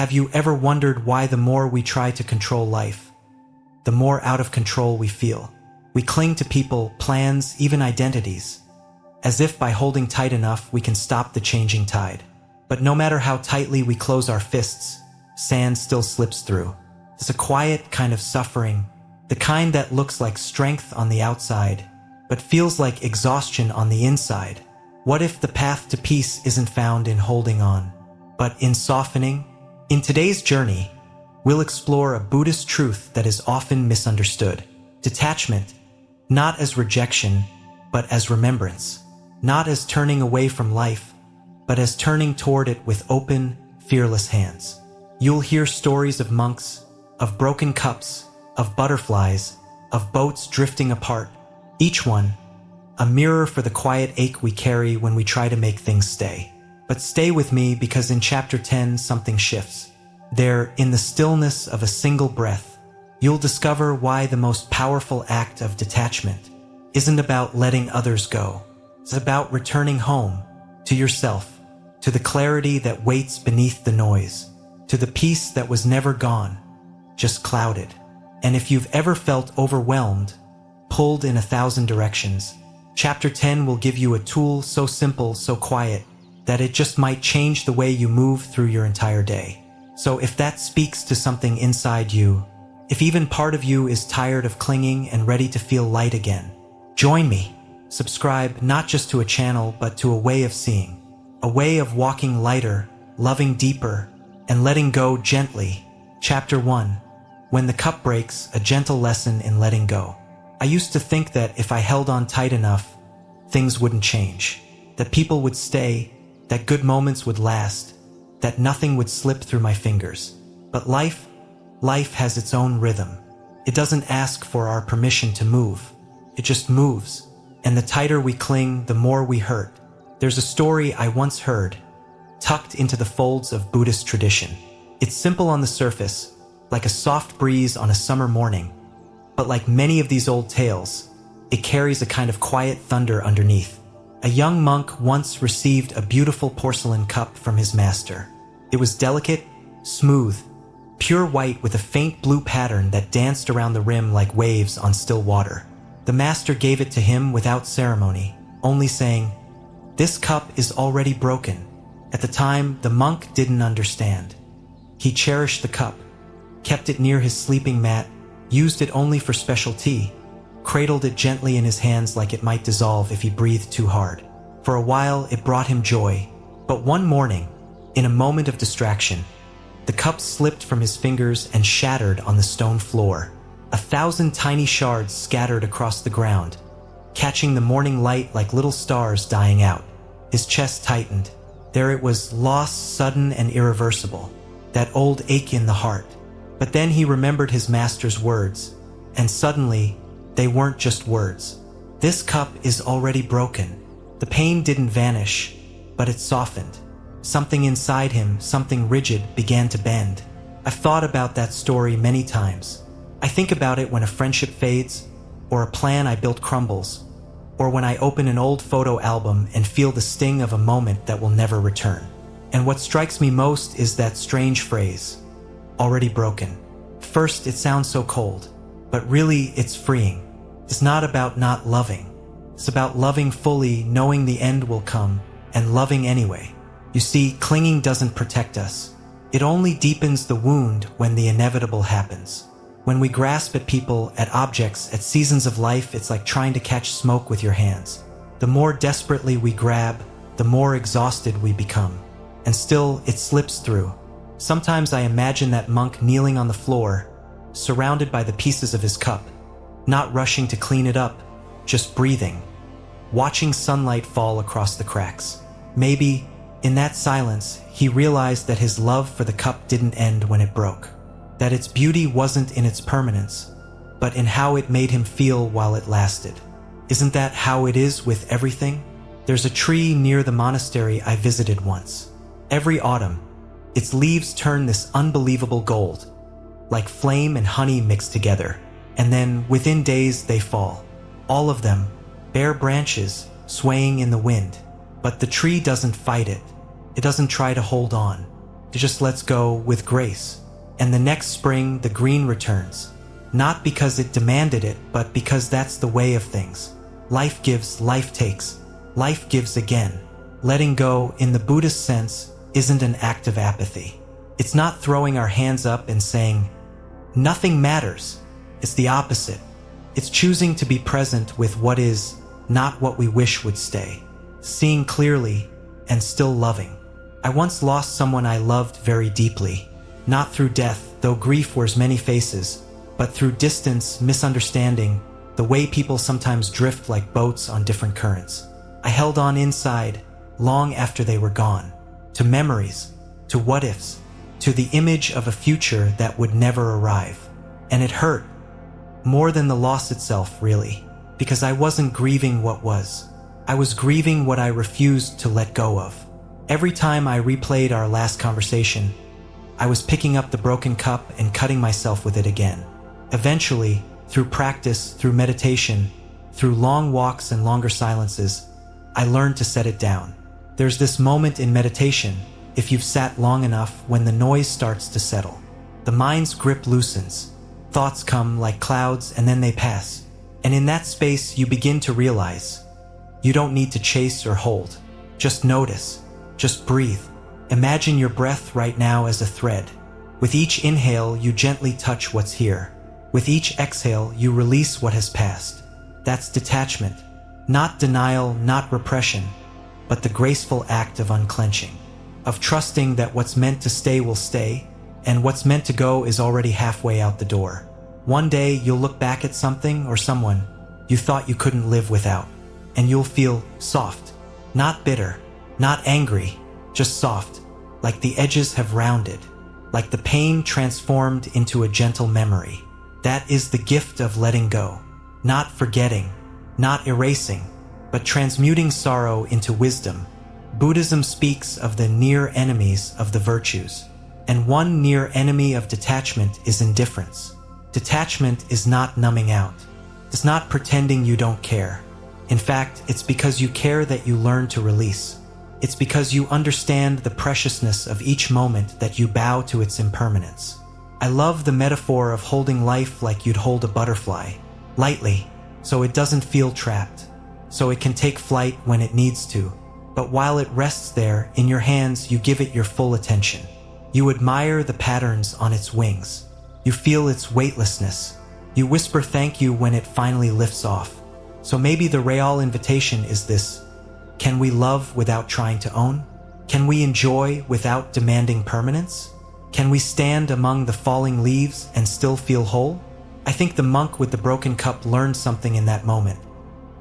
have you ever wondered why the more we try to control life, the more out of control we feel? We cling to people, plans, even identities, as if by holding tight enough we can stop the changing tide. But no matter how tightly we close our fists, sand still slips through. There's a quiet kind of suffering, the kind that looks like strength on the outside, but feels like exhaustion on the inside. What if the path to peace isn't found in holding on, but in softening? In today's journey, we'll explore a Buddhist truth that is often misunderstood. Detachment, not as rejection, but as remembrance. Not as turning away from life, but as turning toward it with open, fearless hands. You'll hear stories of monks, of broken cups, of butterflies, of boats drifting apart. Each one, a mirror for the quiet ache we carry when we try to make things stay. But stay with me, because in Chapter 10 something shifts. There, in the stillness of a single breath, you'll discover why the most powerful act of detachment isn't about letting others go. It's about returning home, to yourself, to the clarity that waits beneath the noise, to the peace that was never gone, just clouded. And if you've ever felt overwhelmed, pulled in 1,000 directions, Chapter 10 will give you a tool so simple, so quiet, that it just might change the way you move through your entire day. So if that speaks to something inside you, if even part of you is tired of clinging and ready to feel light again, join me. Subscribe not just to a channel, but to a way of seeing, a way of walking lighter, loving deeper, and letting go gently. Chapter 1. When the cup breaks, a gentle lesson in letting go. I used to think that if I held on tight enough, things wouldn't change, that people would stay, that good moments would last, that nothing would slip through my fingers. But life has its own rhythm. It doesn't ask for our permission to move. It just moves. And the tighter we cling, the more we hurt. There's a story I once heard, tucked into the folds of Buddhist tradition. It's simple on the surface, like a soft breeze on a summer morning. But like many of these old tales, it carries a kind of quiet thunder underneath. A young monk once received a beautiful porcelain cup from his master. It was delicate, smooth, pure white with a faint blue pattern that danced around the rim like waves on still water. The master gave it to him without ceremony, only saying, "This cup is already broken." At the time, the monk didn't understand. He cherished the cup, kept it near his sleeping mat, used it only for special tea, cradled it gently in his hands like it might dissolve if he breathed too hard. For a while, it brought him joy. But one morning, in a moment of distraction, the cup slipped from his fingers and shattered on the stone floor. 1,000 tiny shards scattered across the ground, catching the morning light like little stars dying out. His chest tightened. There it was, loss sudden and irreversible, that old ache in the heart. But then he remembered his master's words, and suddenly, they weren't just words. This cup is already broken. The pain didn't vanish, but it softened. Something inside him, something rigid, began to bend. I've thought about that story many times. I think about it when a friendship fades, or a plan I built crumbles, or when I open an old photo album and feel the sting of a moment that will never return. And what strikes me most is that strange phrase, already broken. First, it sounds so cold, but really it's freeing. It's not about not loving. It's about loving fully, knowing the end will come, and loving anyway. You see, clinging doesn't protect us. It only deepens the wound when the inevitable happens. When we grasp at people, at objects, at seasons of life, it's like trying to catch smoke with your hands. The more desperately we grab, the more exhausted we become. And still, it slips through. Sometimes I imagine that monk kneeling on the floor, surrounded by the pieces of his cup, not rushing to clean it up, just breathing, watching sunlight fall across the cracks. Maybe, in that silence, he realized that his love for the cup didn't end when it broke, that its beauty wasn't in its permanence, but in how it made him feel while it lasted. Isn't that how it is with everything? There's a tree near the monastery I visited once. Every autumn, its leaves turn this unbelievable gold, like flame and honey mixed together. And then, within days, they fall. All of them, bare branches, swaying in the wind. But the tree doesn't fight it. It doesn't try to hold on. It just lets go with grace. And the next spring, the green returns. Not because it demanded it, but because that's the way of things. Life gives, life takes. Life gives again. Letting go, in the Buddhist sense, isn't an act of apathy. It's not throwing our hands up and saying, nothing matters. It's the opposite. It's choosing to be present with what is, not what we wish would stay. Seeing clearly and still loving. I once lost someone I loved very deeply. Not through death, though grief wears many faces, but through distance, misunderstanding, the way people sometimes drift like boats on different currents. I held on inside, long after they were gone, to memories, to what-ifs, to the image of a future that would never arrive. And it hurt, more than the loss itself, really, because I wasn't grieving what was. I was grieving what I refused to let go of. Every time I replayed our last conversation, I was picking up the broken cup and cutting myself with it again. Eventually, through practice, through meditation, through long walks and longer silences, I learned to set it down. There's this moment in meditation, if you've sat long enough, when the noise starts to settle. The mind's grip loosens. Thoughts come like clouds and then they pass. And in that space, you begin to realize you don't need to chase or hold. Just notice. Just breathe. Imagine your breath right now as a thread. With each inhale, you gently touch what's here. With each exhale, you release what has passed. That's detachment. Not denial, not repression, but the graceful act of unclenching. Of trusting that what's meant to stay will stay, and what's meant to go is already halfway out the door. One day, you'll look back at something or someone you thought you couldn't live without, and you'll feel soft. Not bitter, not angry, just soft. Like the edges have rounded, like the pain transformed into a gentle memory. That is the gift of letting go. Not forgetting, not erasing, but transmuting sorrow into wisdom. Buddhism speaks of the near enemies of the virtues, and one near enemy of detachment is indifference. Detachment is not numbing out. It's not pretending you don't care. In fact, it's because you care that you learn to release. It's because you understand the preciousness of each moment that you bow to its impermanence. I love the metaphor of holding life like you'd hold a butterfly, lightly, so it doesn't feel trapped, so it can take flight when it needs to. But while it rests there in your hands, you give it your full attention. You admire the patterns on its wings. You feel its weightlessness. You whisper thank you when it finally lifts off. So maybe the real invitation is this: can we love without trying to own? Can we enjoy without demanding permanence? Can we stand among the falling leaves and still feel whole? I think the monk with the broken cup learned something in that moment.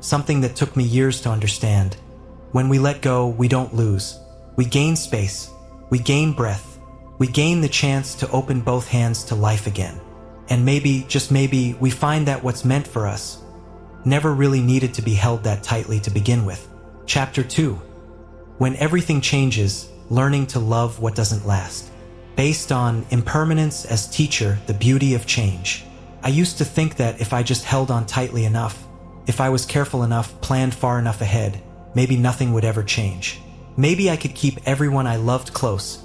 Something that took me years to understand. When we let go, we don't lose. We gain space. We gain breath. We gain the chance to open both hands to life again. And maybe, just maybe, we find that what's meant for us never really needed to be held that tightly to begin with. Chapter 2. When everything changes, learning to love what doesn't last. Based on impermanence as teacher, the beauty of change. I used to think that if I just held on tightly enough, if I was careful enough, planned far enough ahead, maybe nothing would ever change. Maybe I could keep everyone I loved close,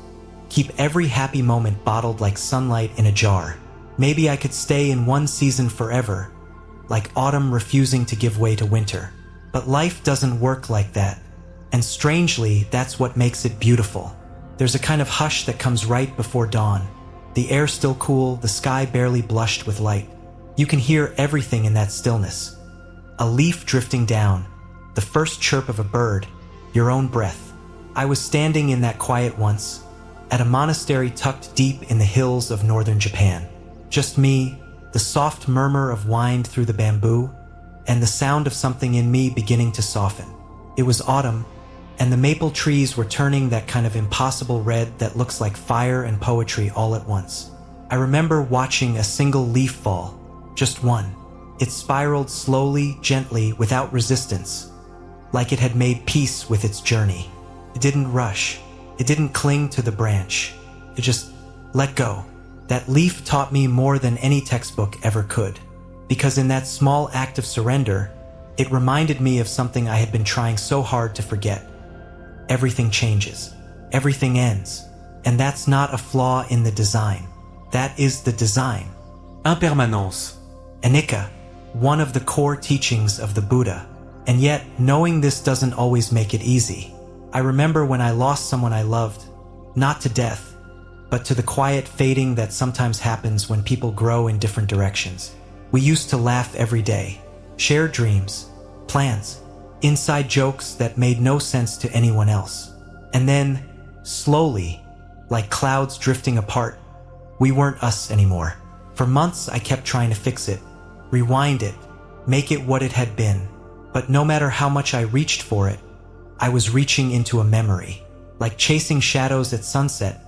keep every happy moment bottled like sunlight in a jar. Maybe I could stay in one season forever, like autumn refusing to give way to winter. But life doesn't work like that. And strangely, that's what makes it beautiful. There's a kind of hush that comes right before dawn. The air still cool, the sky barely blushed with light. You can hear everything in that stillness. A leaf drifting down, the first chirp of a bird, your own breath. I was standing in that quiet once, at a monastery tucked deep in the hills of northern Japan. Just me, the soft murmur of wind through the bamboo, and the sound of something in me beginning to soften. It was autumn, and the maple trees were turning that kind of impossible red that looks like fire and poetry all at once. I remember watching a single leaf fall, just one. It spiraled slowly, gently, without resistance, like it had made peace with its journey. It didn't rush. It didn't cling to the branch. It just let go. That leaf taught me more than any textbook ever could, because in that small act of surrender, it reminded me of something I had been trying so hard to forget. Everything changes. Everything ends. And that's not a flaw in the design. That is the design. Impermanence. Anicca, one of the core teachings of the Buddha. And yet, knowing this doesn't always make it easy. I remember when I lost someone I loved, not to death, but to the quiet fading that sometimes happens when people grow in different directions. We used to laugh every day, share dreams, plans, inside jokes that made no sense to anyone else. And then, slowly, like clouds drifting apart, we weren't us anymore. For months I kept trying to fix it, rewind it, make it what it had been. But no matter how much I reached for it, I was reaching into a memory, like chasing shadows at sunset,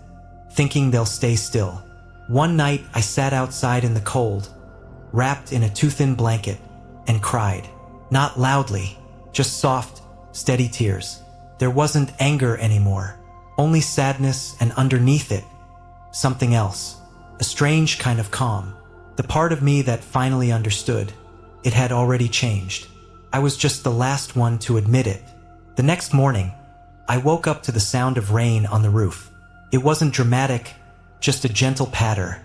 thinking they'll stay still. One night I sat outside in the cold, wrapped in a too-thin blanket, and cried. Not loudly, just soft, steady tears. There wasn't anger anymore, only sadness, and underneath it, something else. A strange kind of calm. The part of me that finally understood. It had already changed. I was just the last one to admit it. The next morning, I woke up to the sound of rain on the roof. It wasn't dramatic, just a gentle patter,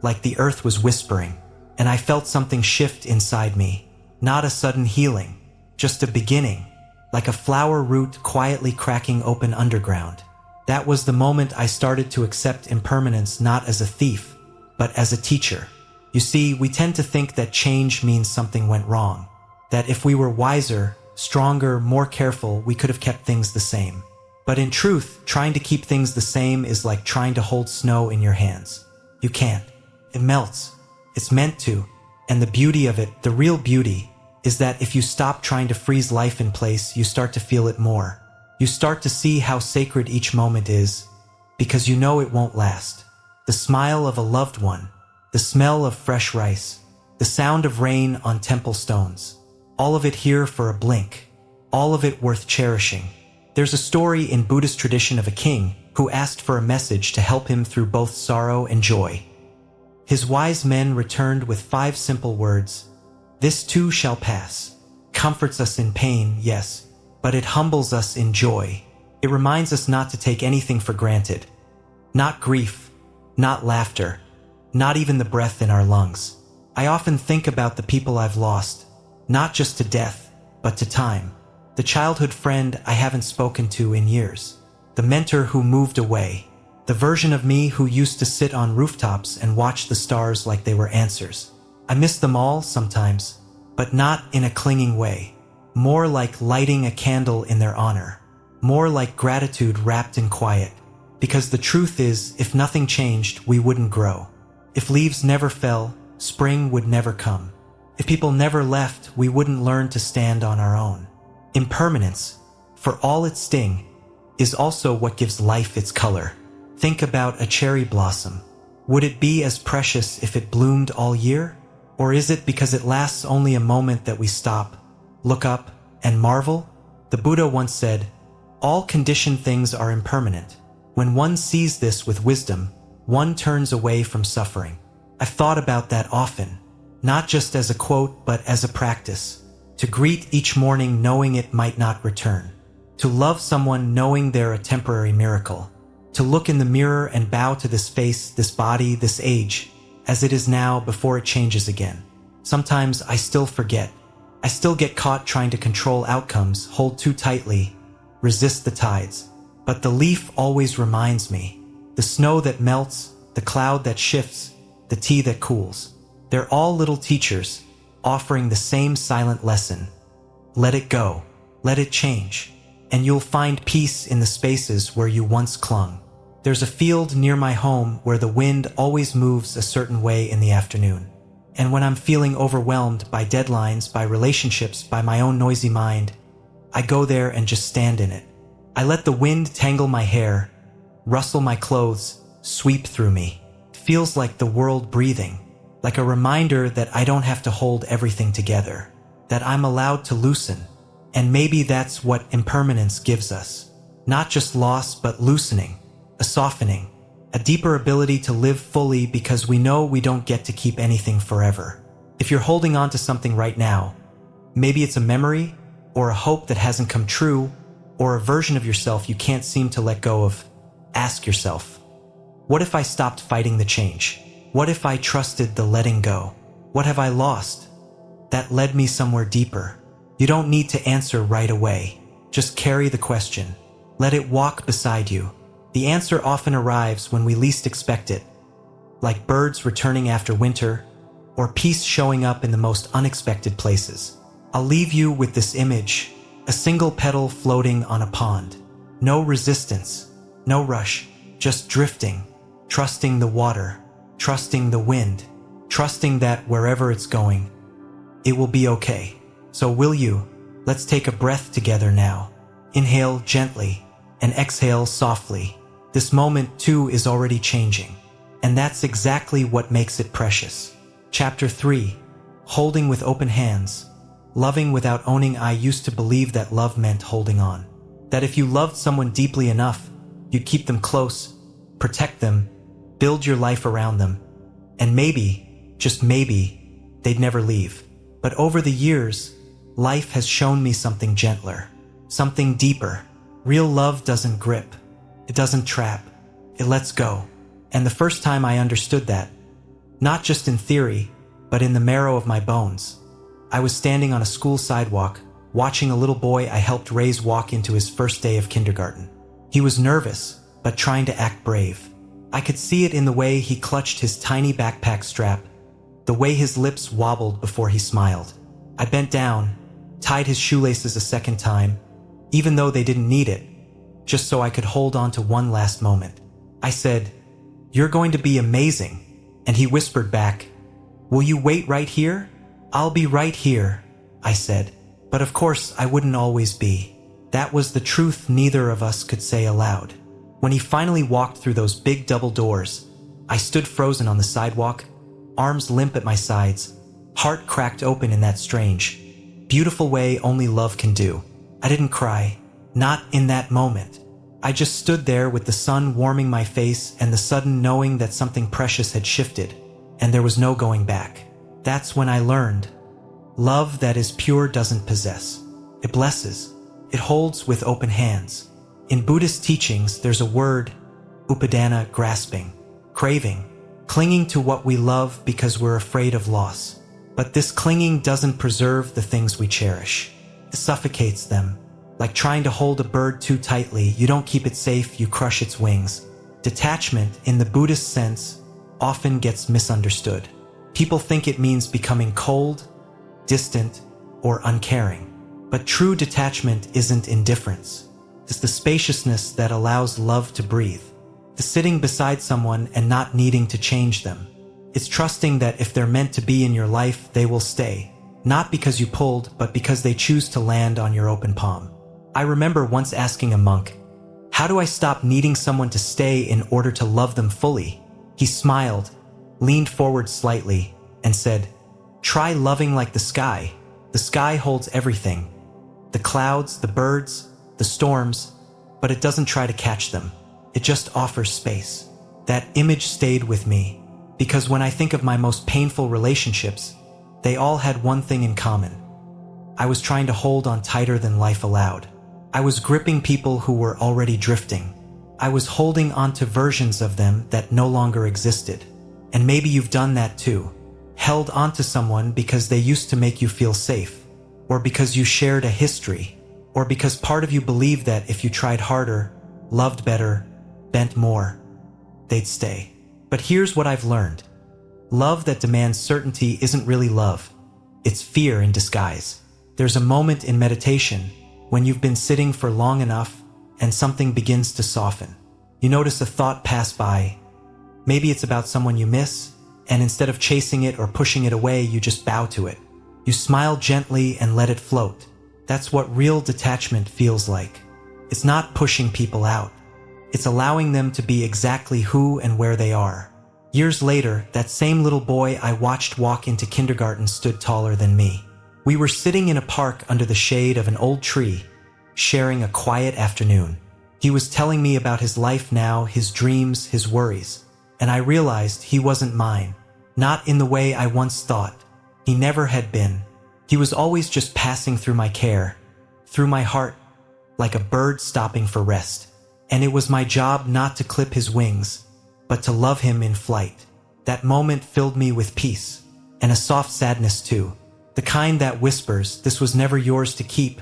like the earth was whispering, and I felt something shift inside me. Not a sudden healing, just a beginning, like a flower root quietly cracking open underground. That was the moment I started to accept impermanence not as a thief, but as a teacher. You see, we tend to think that change means something went wrong, that if we were wiser, stronger, more careful, we could have kept things the same. But in truth, trying to keep things the same is like trying to hold snow in your hands. You can't. It melts. It's meant to. And the beauty of it, the real beauty, is that if you stop trying to freeze life in place, you start to feel it more. You start to see how sacred each moment is, because you know it won't last. The smile of a loved one, the smell of fresh rice, the sound of rain on temple stones. All of it here for a blink. All of it worth cherishing. There's a story in Buddhist tradition of a king who asked for a message to help him through both sorrow and joy. His wise men returned with 5 simple words. This too shall pass. Comforts us in pain, yes, but it humbles us in joy. It reminds us not to take anything for granted. Not grief, not laughter, not even the breath in our lungs. I often think about the people I've lost, not just to death, but to time. The childhood friend I haven't spoken to in years. The mentor who moved away. The version of me who used to sit on rooftops and watch the stars like they were answers. I miss them all sometimes, but not in a clinging way. More like lighting a candle in their honor. More like gratitude wrapped in quiet. Because the truth is, if nothing changed, we wouldn't grow. If leaves never fell, spring would never come. If people never left, we wouldn't learn to stand on our own. Impermanence, for all its sting, is also what gives life its color. Think about a cherry blossom. Would it be as precious if it bloomed all year? Or is it because it lasts only a moment that we stop, look up, and marvel? The Buddha once said, all conditioned things are impermanent. When one sees this with wisdom, one turns away from suffering. I've thought about that often, not just as a quote, but as a practice. To greet each morning knowing it might not return. To love someone knowing they're a temporary miracle. To look in the mirror and bow to this face, this body, this age, as it is now before it changes again. Sometimes I still forget. I still get caught trying to control outcomes, hold too tightly, resist the tides. But the leaf always reminds me. The snow that melts, the cloud that shifts, the tea that cools. They're all little teachers, offering the same silent lesson. Let it go. Let it change. And you'll find peace in the spaces where you once clung. There's a field near my home where the wind always moves a certain way in the afternoon. And when I'm feeling overwhelmed by deadlines, by relationships, by my own noisy mind, I go there and just stand in it. I let the wind tangle my hair, rustle my clothes, sweep through me. It feels like the world breathing, like a reminder that I don't have to hold everything together, that I'm allowed to loosen. And maybe that's what impermanence gives us. Not just loss, but loosening, a softening, a deeper ability to live fully because we know we don't get to keep anything forever. If you're holding on to something right now, maybe it's a memory, or a hope that hasn't come true, or a version of yourself you can't seem to let go of. Ask yourself, what if I stopped fighting the change? What if I trusted the letting go? What have I lost that led me somewhere deeper? You don't need to answer right away. Just carry the question. Let it walk beside you. The answer often arrives when we least expect it, like birds returning after winter, or peace showing up in the most unexpected places. I'll leave you with this image, a single petal floating on a pond. No resistance, no rush, just drifting, trusting the water, trusting the wind, trusting that wherever it's going, it will be okay. So will you? Let's take a breath together now. Inhale gently and exhale softly. This moment too is already changing, and that's exactly what makes it precious. Chapter 3. Holding with open hands. Loving without owning. I used to believe that love meant holding on. That if you loved someone deeply enough, you'd keep them close, protect them, build your life around them, and maybe, just maybe, they'd never leave. But over the years, life has shown me something gentler, something deeper. Real love doesn't grip. It doesn't trap. It lets go. And the first time I understood that, not just in theory, but in the marrow of my bones, I was standing on a school sidewalk, watching a little boy I helped raise walk into his first day of kindergarten. He was nervous, but trying to act brave. I could see it in the way he clutched his tiny backpack strap, the way his lips wobbled before he smiled. I bent down, tied his shoelaces a second time, even though they didn't need it, just so I could hold on to one last moment. I said, "You're going to be amazing." And he whispered back, "Will you wait right here?" "I'll be right here," I said. But of course, I wouldn't always be. That was the truth neither of us could say aloud. When he finally walked through those big double doors, I stood frozen on the sidewalk, arms limp at my sides, heart cracked open in that strange, beautiful way only love can do. I didn't cry, not in that moment. I just stood there with the sun warming my face and the sudden knowing that something precious had shifted, and there was no going back. That's when I learned, love that is pure doesn't possess. It blesses. It holds with open hands. In Buddhist teachings, there's a word, upadana, grasping, craving, clinging to what we love because we're afraid of loss. But this clinging doesn't preserve the things we cherish. It suffocates them. Like trying to hold a bird too tightly, you don't keep it safe, you crush its wings. Detachment, in the Buddhist sense, often gets misunderstood. People think it means becoming cold, distant, or uncaring. But true detachment isn't indifference. It's the spaciousness that allows love to breathe. The sitting beside someone and not needing to change them. It's trusting that if they're meant to be in your life, they will stay. Not because you pulled, but because they choose to land on your open palm. I remember once asking a monk, "How do I stop needing someone to stay in order to love them fully?" He smiled, leaned forward slightly, and said, "Try loving like the sky. The sky holds everything. The clouds, the birds, the storms, but it doesn't try to catch them. It just offers space." That image stayed with me, because when I think of my most painful relationships, they all had one thing in common. I was trying to hold on tighter than life allowed. I was gripping people who were already drifting. I was holding on to versions of them that no longer existed. And maybe you've done that too. Held onto someone because they used to make you feel safe, or because you shared a history, or because part of you believed that if you tried harder, loved better, bent more, they'd stay. But here's what I've learned. Love that demands certainty isn't really love. It's fear in disguise. There's a moment in meditation when you've been sitting for long enough and something begins to soften. You notice a thought pass by. Maybe it's about someone you miss, and instead of chasing it or pushing it away, you just bow to it. You smile gently and let it float. That's what real detachment feels like. It's not pushing people out. It's allowing them to be exactly who and where they are. Years later, that same little boy I watched walk into kindergarten stood taller than me. We were sitting in a park under the shade of an old tree, sharing a quiet afternoon. He was telling me about his life now, his dreams, his worries, and I realized he wasn't mine. Not in the way I once thought. He never had been. He was always just passing through my care, through my heart, like a bird stopping for rest. and it was my job not to clip his wings, but to love him in flight. That moment filled me with peace, and a soft sadness too, the kind that whispers, this was never yours to keep,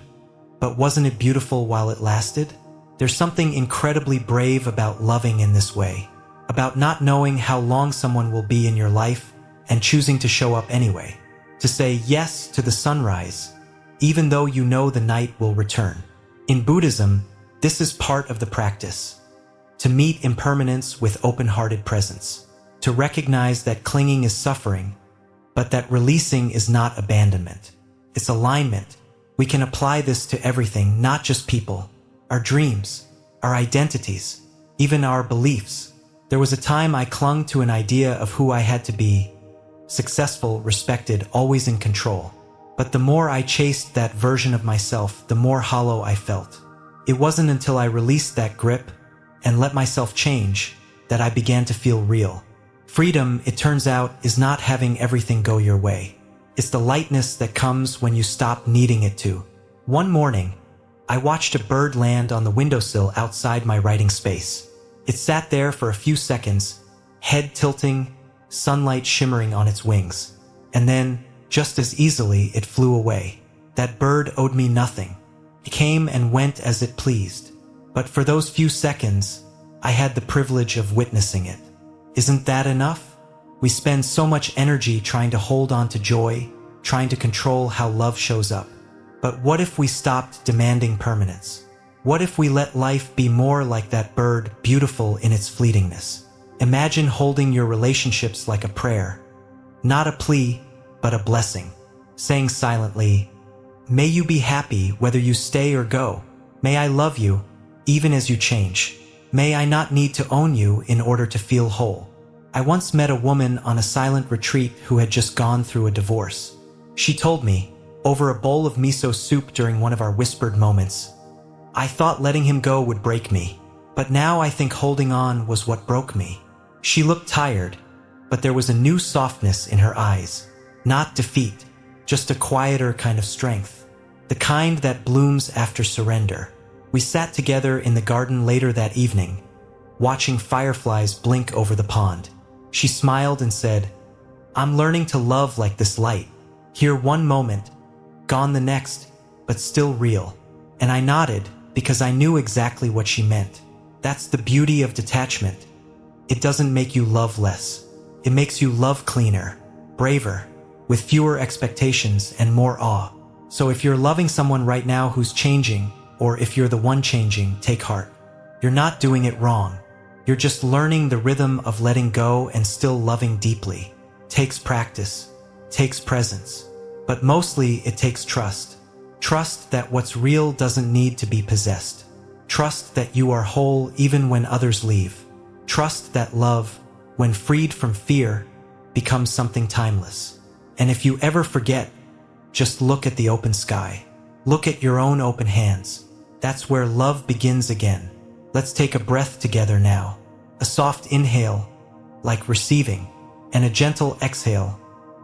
but wasn't it beautiful while it lasted? There's something incredibly brave about loving in this way, about not knowing how long someone will be in your life and choosing to show up anyway, to say yes to the sunrise, even though you know the night will return. In Buddhism, this is part of the practice, to meet impermanence with open-hearted presence, to recognize that clinging is suffering, but that releasing is not abandonment. It's alignment. We can apply this to everything, not just people, our dreams, our identities, even our beliefs. There was a time I clung to an idea of who I had to be, successful, respected, always in control. But the more I chased that version of myself, the more hollow I felt. It wasn't until I released that grip and let myself change that I began to feel real. Freedom, it turns out, is not having everything go your way. It's the lightness that comes when you stop needing it to. One morning, I watched a bird land on the windowsill outside my writing space. It sat there for a few seconds, head tilting, sunlight shimmering on its wings. And then, just as easily, it flew away. That bird owed me nothing. It came and went as it pleased. But for those few seconds, I had the privilege of witnessing it. Isn't that enough? We spend so much energy trying to hold on to joy, trying to control how love shows up. But what if we stopped demanding permanence? What if we let life be more like that bird, beautiful in its fleetingness? Imagine holding your relationships like a prayer, not a plea, but a blessing, saying silently, may you be happy whether you stay or go. May I love you, even as you change. May I not need to own you in order to feel whole. I once met a woman on a silent retreat who had just gone through a divorce. She told me, over a bowl of miso soup during one of our whispered moments, I thought letting him go would break me, but now I think holding on was what broke me. She looked tired, but there was a new softness in her eyes. Not defeat, just a quieter kind of strength, the kind that blooms after surrender. We sat together in the garden later that evening, watching fireflies blink over the pond. She smiled and said, I'm learning to love like this light, here one moment, gone the next, but still real. And I nodded because I knew exactly what she meant. That's the beauty of detachment. It doesn't make you love less. It makes you love cleaner, braver, with fewer expectations and more awe. So if you're loving someone right now who's changing, or if you're the one changing, take heart. You're not doing it wrong. You're just learning the rhythm of letting go and still loving deeply. Takes practice, takes presence, but mostly it takes trust. Trust that what's real doesn't need to be possessed. Trust that you are whole even when others leave. Trust that love, when freed from fear, becomes something timeless. And if you ever forget, just look at the open sky. Look at your own open hands. That's where love begins again. Let's take a breath together now. A soft inhale, like receiving, and a gentle exhale,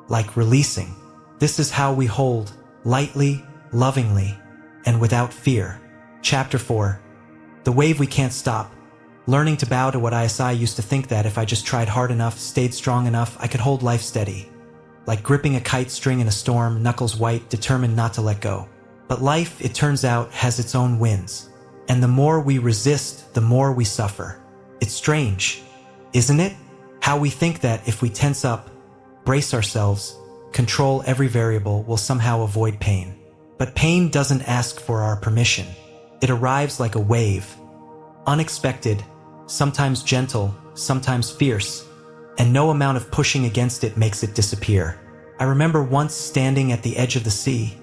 like releasing. This is how we hold, lightly, lovingly, and without fear. Chapter 4. The wave we can't stop. Learning to bow to what I used to think that if I just tried hard enough, stayed strong enough, I could hold life steady. Like gripping a kite string in a storm, knuckles white, determined not to let go. But life, it turns out, has its own winds. And the more we resist, the more we suffer. It's strange, isn't it? How we think that if we tense up, brace ourselves, control every variable, we'll somehow avoid pain. But pain doesn't ask for our permission. It arrives like a wave, unexpected, sometimes gentle, sometimes fierce, and no amount of pushing against it makes it disappear. I remember once standing at the edge of the sea,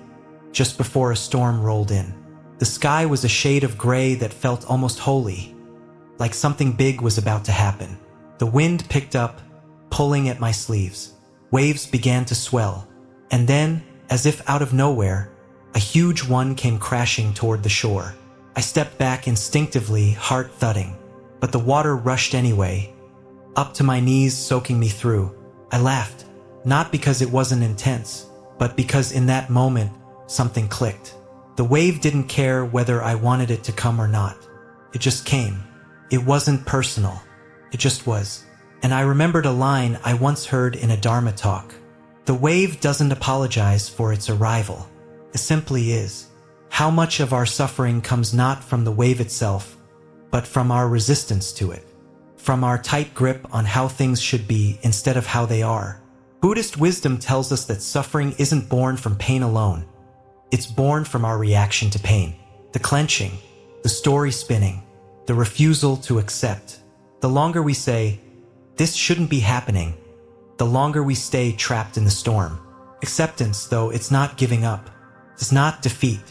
just before a storm rolled in. The sky was a shade of gray that felt almost holy, like something big was about to happen. The wind picked up, pulling at my sleeves. Waves began to swell, and then, as if out of nowhere, a huge one came crashing toward the shore. I stepped back instinctively, heart thudding, but the water rushed anyway, up to my knees, soaking me through. I laughed, not because it wasn't intense, but because in that moment, something clicked. The wave didn't care whether I wanted it to come or not. It just came. It wasn't personal. It just was. And I remembered a line I once heard in a Dharma talk. The wave doesn't apologize for its arrival. It simply is. How much of our suffering comes not from the wave itself, but from our resistance to it, from our tight grip on how things should be instead of how they are. Buddhist wisdom tells us that suffering isn't born from pain alone. It's born from our reaction to pain, the clenching, the story spinning, the refusal to accept. The longer we say, "This shouldn't be happening," the longer we stay trapped in the storm. Acceptance, though, it's not giving up. It's not defeat.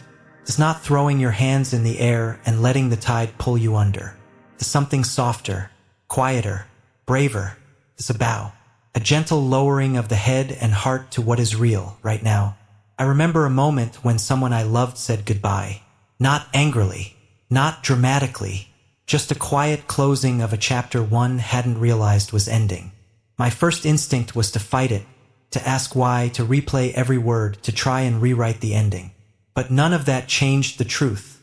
It's not throwing your hands in the air and letting the tide pull you under. It's something softer, quieter, braver. It's a bow, a gentle lowering of the head and heart to what is real right now. I remember a moment when someone I loved said goodbye. Not angrily, not dramatically, just a quiet closing of a chapter one hadn't realized was ending. My first instinct was to fight it, to ask why, to replay every word, to try and rewrite the ending. But none of that changed the truth.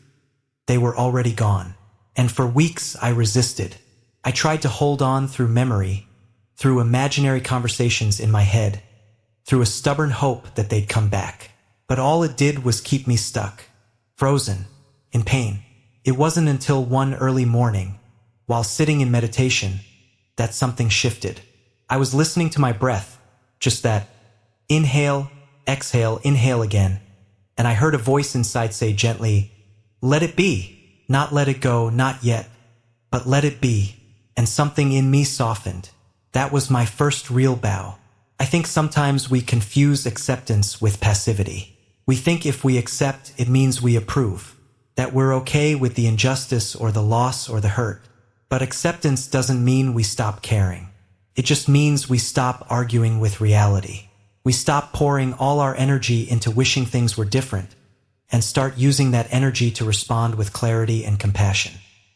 They were already gone. And for weeks I resisted. I tried to hold on through memory, through imaginary conversations in my head, through a stubborn hope that they'd come back. But all it did was keep me stuck, frozen, in pain. It wasn't until one early morning, while sitting in meditation, that something shifted. I was listening to my breath, just that inhale, exhale, inhale again. And I heard a voice inside say gently, "Let it be, not let it go, not yet, but let it be." And something in me softened. That was my first real bow. I think sometimes we confuse acceptance with passivity. We think if we accept, it means we approve, that we're okay with the injustice or the loss or the hurt. But acceptance doesn't mean we stop caring. It just means we stop arguing with reality. We stop pouring all our energy into wishing things were different and start using that energy to respond with clarity and compassion.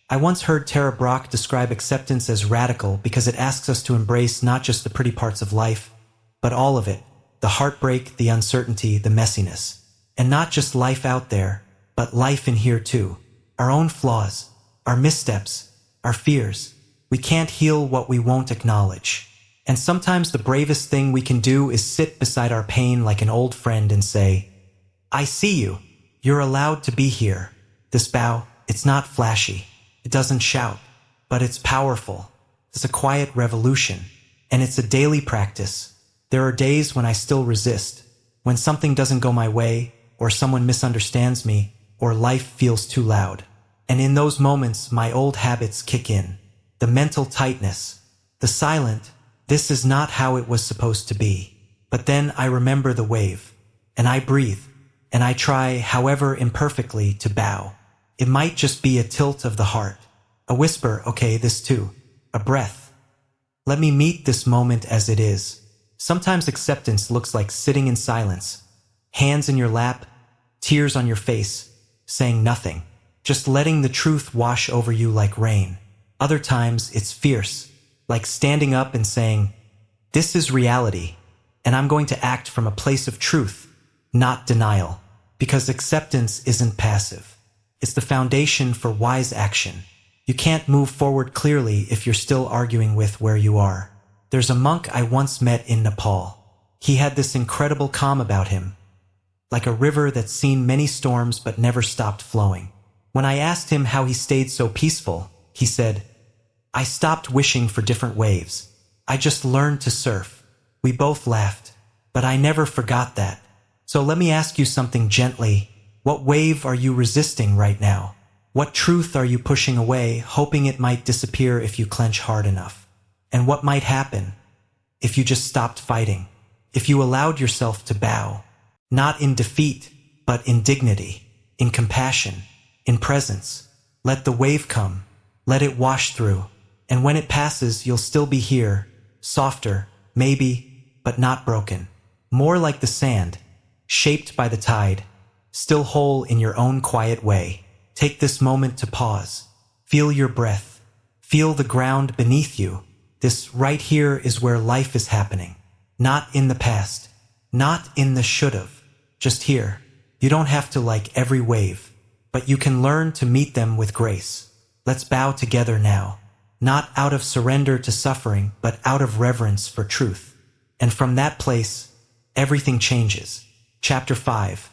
I once heard Tara Brach describe acceptance as radical because it asks us to embrace not just the pretty parts of life, but all of it, the heartbreak, the uncertainty, the messiness. And not just life out there, but life in here too. Our own flaws, our missteps, our fears. We can't heal what we won't acknowledge. And sometimes the bravest thing we can do is sit beside our pain like an old friend and say, "I see you. You're allowed to be here." This bow, it's not flashy. It doesn't shout, but it's powerful. It's a quiet revolution, and it's a daily practice. There are days when I still resist, when something doesn't go my way, or someone misunderstands me, or life feels too loud. And in those moments, my old habits kick in. The mental tightness, the silent, "This is not how it was supposed to be." But then I remember the wave, and I breathe, and I try, however imperfectly, to bow. It might just be a tilt of the heart, a whisper, "Okay, this too," a breath. Let me meet this moment as it is. Sometimes acceptance looks like sitting in silence, hands in your lap, tears on your face, saying nothing, just letting the truth wash over you like rain. Other times it's fierce, like standing up and saying, "This is reality, and I'm going to act from a place of truth, not denial." Because acceptance isn't passive. It's the foundation for wise action. You can't move forward clearly if you're still arguing with where you are. There's a monk I once met in Nepal. He had this incredible calm about him, like a river that's seen many storms but never stopped flowing. When I asked him how he stayed so peaceful, he said, "I stopped wishing for different waves. I just learned to surf." We both laughed, but I never forgot that. So let me ask you something gently. What wave are you resisting right now? What truth are you pushing away, hoping it might disappear if you clench hard enough? And what might happen if you just stopped fighting? If you allowed yourself to bow, not in defeat, but in dignity, in compassion, in presence. Let the wave come. Let it wash through. And when it passes, you'll still be here, softer, maybe, but not broken. More like the sand, shaped by the tide, still whole in your own quiet way. Take this moment to pause. Feel your breath. Feel the ground beneath you. This right here is where life is happening. Not in the past. Not in the should've. Just here. You don't have to like every wave, but you can learn to meet them with grace. Let's bow together now. Not out of surrender to suffering, but out of reverence for truth. And from that place, everything changes. Chapter 5.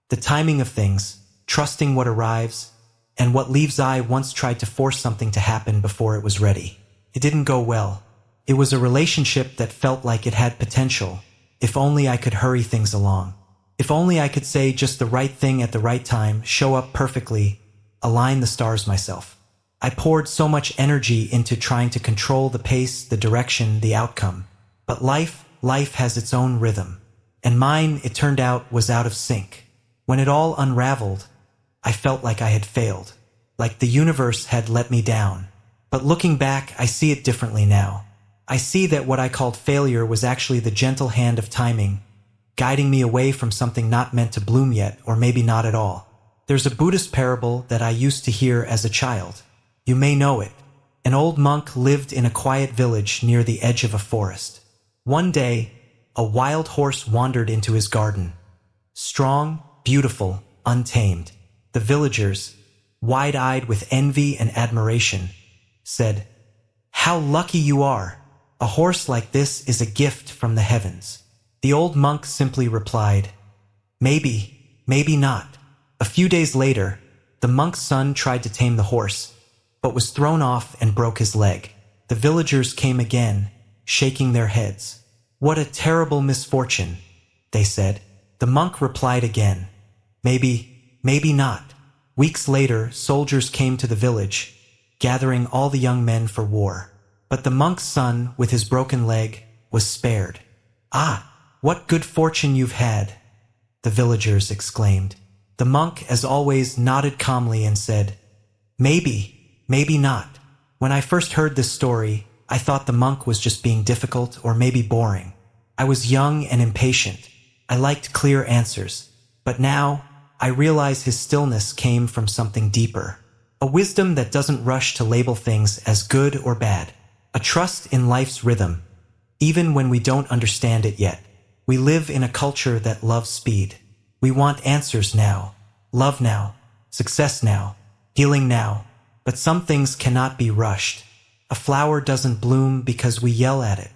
The timing of things, trusting what arrives, and what leaves. I once tried to force something to happen before it was ready. It didn't go well. It was a relationship that felt like it had potential. If only I could hurry things along. If only I could say just the right thing at the right time, show up perfectly, align the stars myself. I poured so much energy into trying to control the pace, the direction, the outcome. But life has its own rhythm. And mine, it turned out, was out of sync. When it all unraveled, I felt like I had failed. Like the universe had let me down. But looking back, I see it differently now. I see that what I called failure was actually the gentle hand of timing, guiding me away from something not meant to bloom yet, or maybe not at all. There's a Buddhist parable that I used to hear as a child. You may know it. An old monk lived in a quiet village near the edge of a forest. One day, a wild horse wandered into his garden. Strong, beautiful, untamed. The villagers, wide-eyed with envy and admiration, said, "How lucky you are! A horse like this is a gift from the heavens." The old monk simply replied, maybe not." A few days later, the monk's son tried to tame the horse, but was thrown off and broke his leg. The villagers came again, shaking their heads. "What a terrible misfortune," they said. The monk replied again, maybe not." Weeks later, soldiers came to the village, gathering all the young men for war. But the monk's son, with his broken leg, was spared. "Ah, what good fortune you've had," the villagers exclaimed. The monk, as always, nodded calmly and said, Maybe not. When I first heard this story, I thought the monk was just being difficult or maybe boring. I was young and impatient. I liked clear answers. But now, I realize his stillness came from something deeper. A wisdom that doesn't rush to label things as good or bad. A trust in life's rhythm, even when we don't understand it yet. We live in a culture that loves speed. We want answers now, love now, success now, healing now. But some things cannot be rushed. A flower doesn't bloom because we yell at it.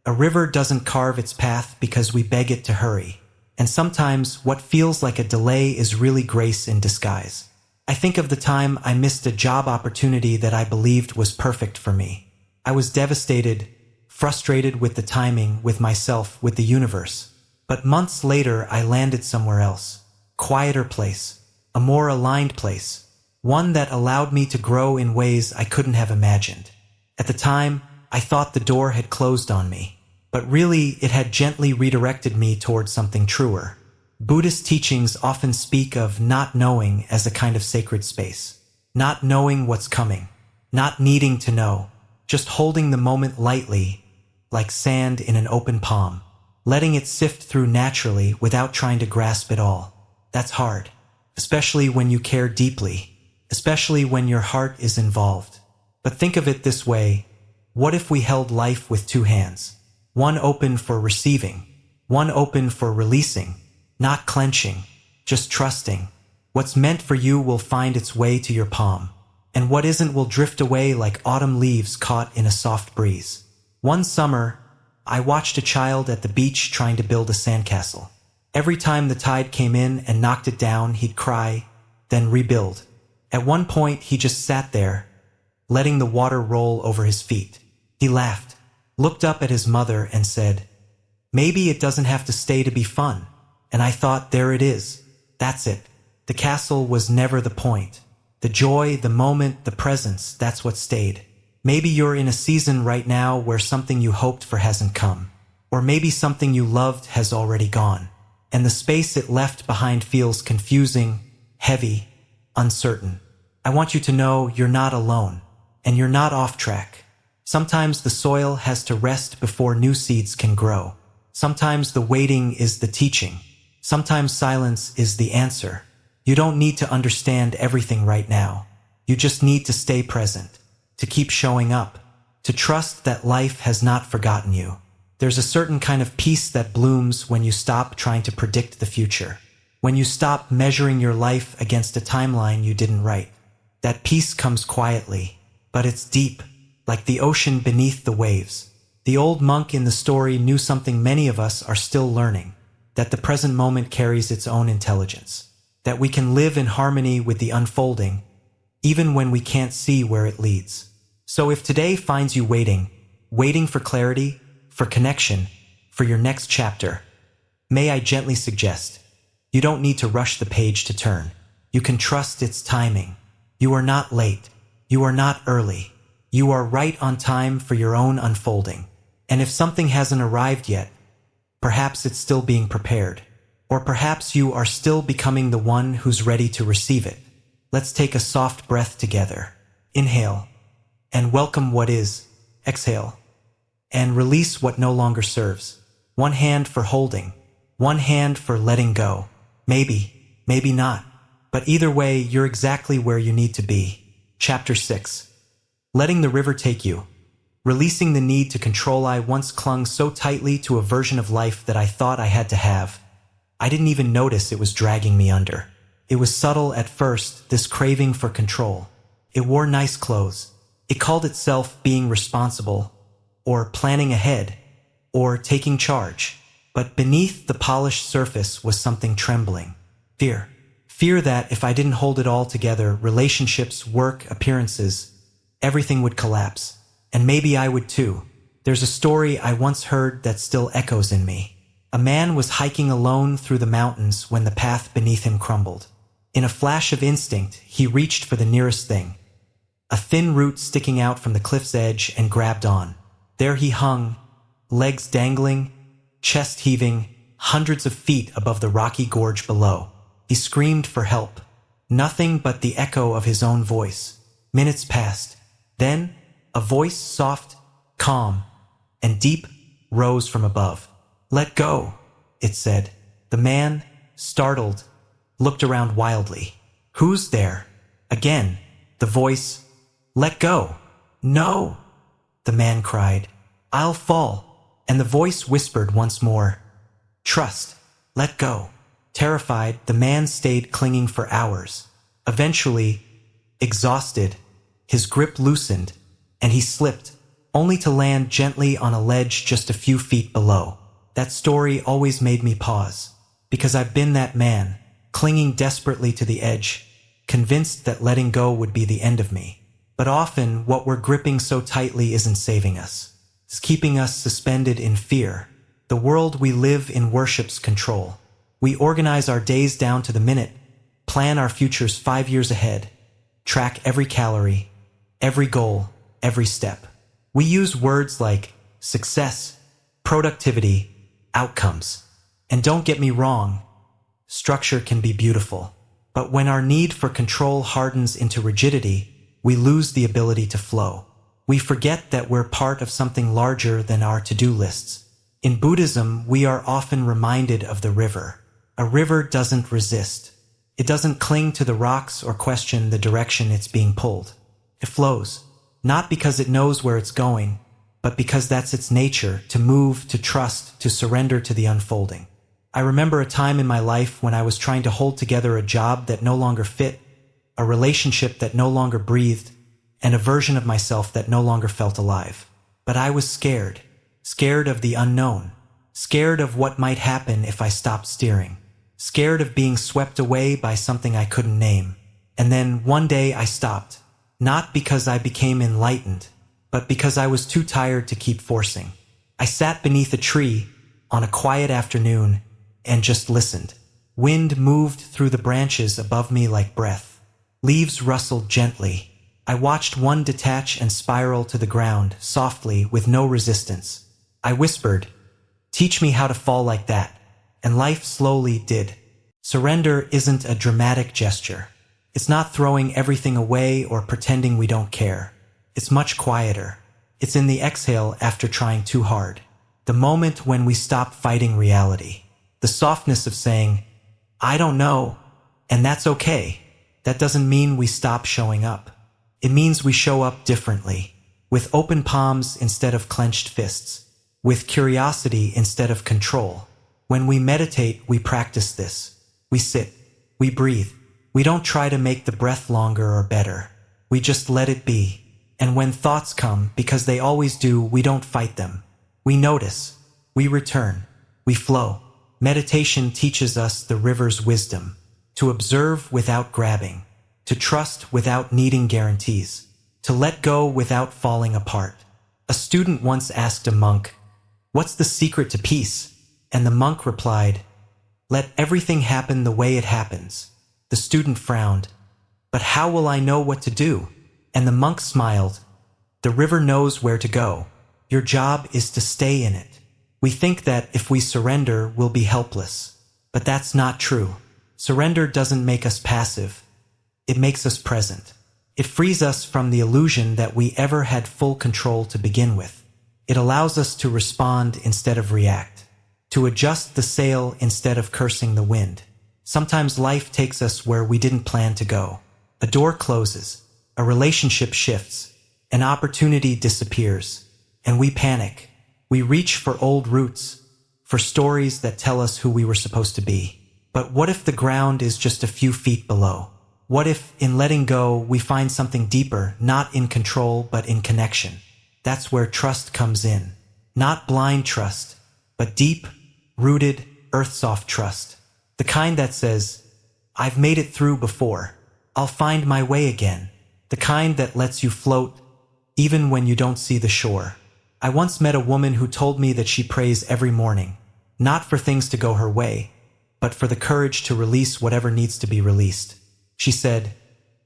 A river doesn't carve its path because we beg it to hurry. And sometimes what feels like a delay is really grace in disguise. I think of the time I missed a job opportunity that I believed was perfect for me. I was devastated, frustrated with the timing, with myself, with the universe. But months later, I landed somewhere else. Quieter place, a more aligned place. One that allowed me to grow in ways I couldn't have imagined. At the time, I thought the door had closed on me, but really it had gently redirected me towards something truer. Buddhist teachings often speak of not knowing as a kind of sacred space. Not knowing what's coming, not needing to know, just holding the moment lightly, like sand in an open palm, letting it sift through naturally without trying to grasp it all. That's hard, especially when you care deeply. Especially when your heart is involved. But think of it this way, what if we held life with two hands? One open for receiving, one open for releasing, not clenching, just trusting. What's meant for you will find its way to your palm, and what isn't will drift away like autumn leaves caught in a soft breeze. One summer, I watched a child at the beach trying to build a sandcastle. Every time the tide came in and knocked it down, he'd cry, then rebuild. At one point, he just sat there, letting the water roll over his feet. He laughed, looked up at his mother and said, "Maybe it doesn't have to stay to be fun." And I thought, there it is. That's it. The castle was never the point. The joy, the moment, the presence, that's what stayed. Maybe you're in a season right now where something you hoped for hasn't come. Or maybe something you loved has already gone. And the space it left behind feels confusing, heavy, uncertain. I want you to know you're not alone, and you're not off track. Sometimes the soil has to rest before new seeds can grow. Sometimes the waiting is the teaching. Sometimes silence is the answer. You don't need to understand everything right now. You just need to stay present, to keep showing up, to trust that life has not forgotten you. There's a certain kind of peace that blooms when you stop trying to predict the future. When you stop measuring your life against a timeline you didn't write. That peace comes quietly, but it's deep, like the ocean beneath the waves. The old monk in the story knew something many of us are still learning, that the present moment carries its own intelligence, that we can live in harmony with the unfolding, even when we can't see where it leads. So if today finds you waiting for clarity, for connection, for your next chapter, may I gently suggest, you don't need to rush the page to turn. You can trust its timing. You are not late. You are not early. You are right on time for your own unfolding. And if something hasn't arrived yet, perhaps it's still being prepared. Or perhaps you are still becoming the one who's ready to receive it. Let's take a soft breath together. Inhale, and welcome what is. Exhale, and release what no longer serves. One hand for holding, one hand for letting go. Maybe, maybe not. But either way, you're exactly where you need to be. Chapter 6. Letting the river take you. Releasing the need to control. I once clung so tightly to a version of life that I thought I had to have. I didn't even notice it was dragging me under. It was subtle at first, this craving for control. It wore nice clothes. It called itself being responsible, or planning ahead, or taking charge. But beneath the polished surface was something trembling. Fear. Fear that if I didn't hold it all together, relationships, work, appearances, everything would collapse. And maybe I would too. There's a story I once heard that still echoes in me. A man was hiking alone through the mountains when the path beneath him crumbled. In a flash of instinct, he reached for the nearest thing. A thin root sticking out from the cliff's edge, and grabbed on. There he hung, legs dangling, chest heaving, hundreds of feet above the rocky gorge below. He screamed for help. Nothing but the echo of his own voice. Minutes passed. Then, a voice, soft, calm, and deep, rose from above. "Let go," it said. The man, startled, looked around wildly. "Who's there?" Again, the voice, "Let go." "No," the man cried. "I'll fall." And the voice whispered once more, "Trust, let go." Terrified, the man stayed clinging for hours. Eventually, exhausted, his grip loosened, and he slipped, only to land gently on a ledge just a few feet below. That story always made me pause, because I've been that man, clinging desperately to the edge, convinced that letting go would be the end of me. But often, what we're gripping so tightly isn't saving us. It's keeping us suspended in fear. The world we live in worships control. We organize our days down to the minute, plan our futures 5 years ahead, track every calorie, every goal, every step. We use words like success, productivity, outcomes. And don't get me wrong, structure can be beautiful. But when our need for control hardens into rigidity, we lose the ability to flow. We forget that we're part of something larger than our to-do lists. In Buddhism, we are often reminded of the river. A river doesn't resist. It doesn't cling to the rocks or question the direction it's being pulled. It flows, not because it knows where it's going, but because that's its nature, to move, to trust, to surrender to the unfolding. I remember a time in my life when I was trying to hold together a job that no longer fit, a relationship that no longer breathed, and a version of myself that no longer felt alive. But I was scared. Scared of the unknown. Scared of what might happen if I stopped steering. Scared of being swept away by something I couldn't name. And then one day I stopped. Not because I became enlightened, but because I was too tired to keep forcing. I sat beneath a tree on a quiet afternoon and just listened. Wind moved through the branches above me like breath. Leaves rustled gently. I watched one detach and spiral to the ground, softly, with no resistance. I whispered, "Teach me how to fall like that." And life slowly did. Surrender isn't a dramatic gesture. It's not throwing everything away or pretending we don't care. It's much quieter. It's in the exhale after trying too hard. The moment when we stop fighting reality. The softness of saying, "I don't know," and that's okay. That doesn't mean we stop showing up. It means we show up differently, with open palms instead of clenched fists, with curiosity instead of control. When we meditate, we practice this. We sit, we breathe. We don't try to make the breath longer or better. We just let it be. And when thoughts come, because they always do, we don't fight them. We notice. We return. We flow. Meditation teaches us the river's wisdom. To observe without grabbing. To trust without needing guarantees. To let go without falling apart. A student once asked a monk, "What's the secret to peace?" And the monk replied, "Let everything happen the way it happens." The student frowned, "But how will I know what to do?" And the monk smiled, "The river knows where to go. Your job is to stay in it." We think that if we surrender, we'll be helpless. But that's not true. Surrender doesn't make us passive. It makes us present. It frees us from the illusion that we ever had full control to begin with. It allows us to respond instead of react, to adjust the sail instead of cursing the wind. Sometimes life takes us where we didn't plan to go. A door closes, a relationship shifts, an opportunity disappears, and we panic. We reach for old roots, for stories that tell us who we were supposed to be. But what if the ground is just a few feet below? What if, in letting go, we find something deeper, not in control, but in connection? That's where trust comes in. Not blind trust, but deep, rooted, earth-soft trust. The kind that says, "I've made it through before. I'll find my way again." The kind that lets you float, even when you don't see the shore. I once met a woman who told me that she prays every morning, not for things to go her way, but for the courage to release whatever needs to be released. She said,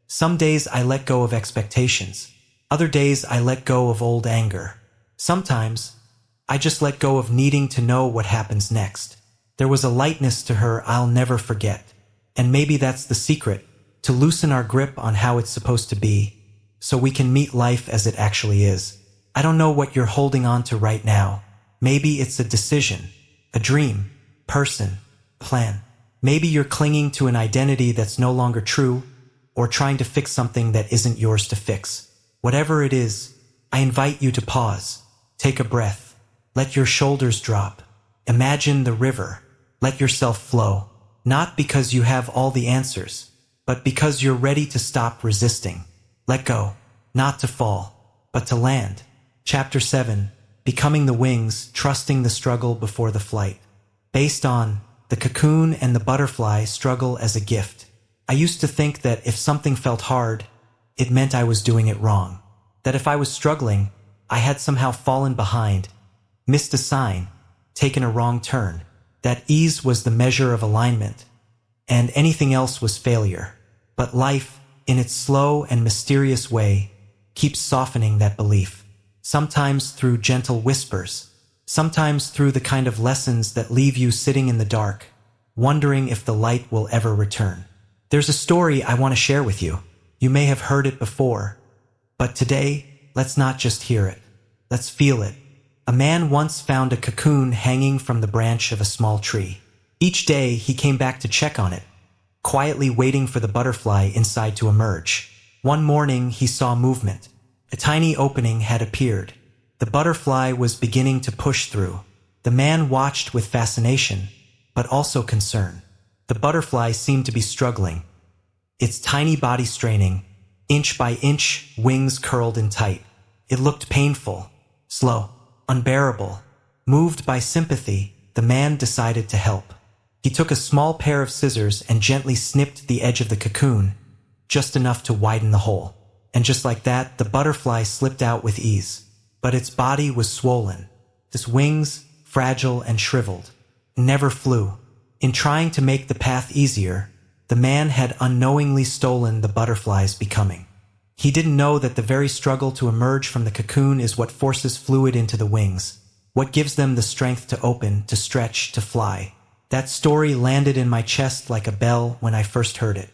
"Some days I let go of expectations. Other days I let go of old anger. Sometimes I just let go of needing to know what happens next." There was a lightness to her I'll never forget. And maybe that's the secret, to loosen our grip on how it's supposed to be, so we can meet life as it actually is. I don't know what you're holding on to right now. Maybe it's a decision, a dream, person, plan. Maybe you're clinging to an identity that's no longer true, or trying to fix something that isn't yours to fix. Whatever it is, I invite you to pause, take a breath, let your shoulders drop, imagine the river, let yourself flow, not because you have all the answers, but because you're ready to stop resisting. Let go, not to fall, but to land. Chapter 7, Becoming the Wings, Trusting the Struggle Before the Flight. Based on the cocoon and the butterfly struggle as a gift. I used to think that if something felt hard, it meant I was doing it wrong. That if I was struggling, I had somehow fallen behind, missed a sign, taken a wrong turn. That ease was the measure of alignment, and anything else was failure. But life, in its slow and mysterious way, keeps softening that belief. Sometimes through gentle whispers, sometimes through the kind of lessons that leave you sitting in the dark, wondering if the light will ever return. There's a story I want to share with you. You may have heard it before, but today, let's not just hear it. Let's feel it. A man once found a cocoon hanging from the branch of a small tree. Each day, he came back to check on it, quietly waiting for the butterfly inside to emerge. One morning, he saw movement. A tiny opening had appeared. The butterfly was beginning to push through. The man watched with fascination, but also concern. The butterfly seemed to be struggling, its tiny body straining, inch by inch, wings curled in tight. It looked painful, slow, unbearable. Moved by sympathy, the man decided to help. He took a small pair of scissors and gently snipped the edge of the cocoon, just enough to widen the hole. And just like that, the butterfly slipped out with ease. But its body was swollen, its wings fragile and shriveled. It never flew. In trying to make the path easier, the man had unknowingly stolen the butterfly's becoming. He didn't know that the very struggle to emerge from the cocoon is what forces fluid into the wings, what gives them the strength to open, to stretch, to fly. That story landed in my chest like a bell when I first heard it.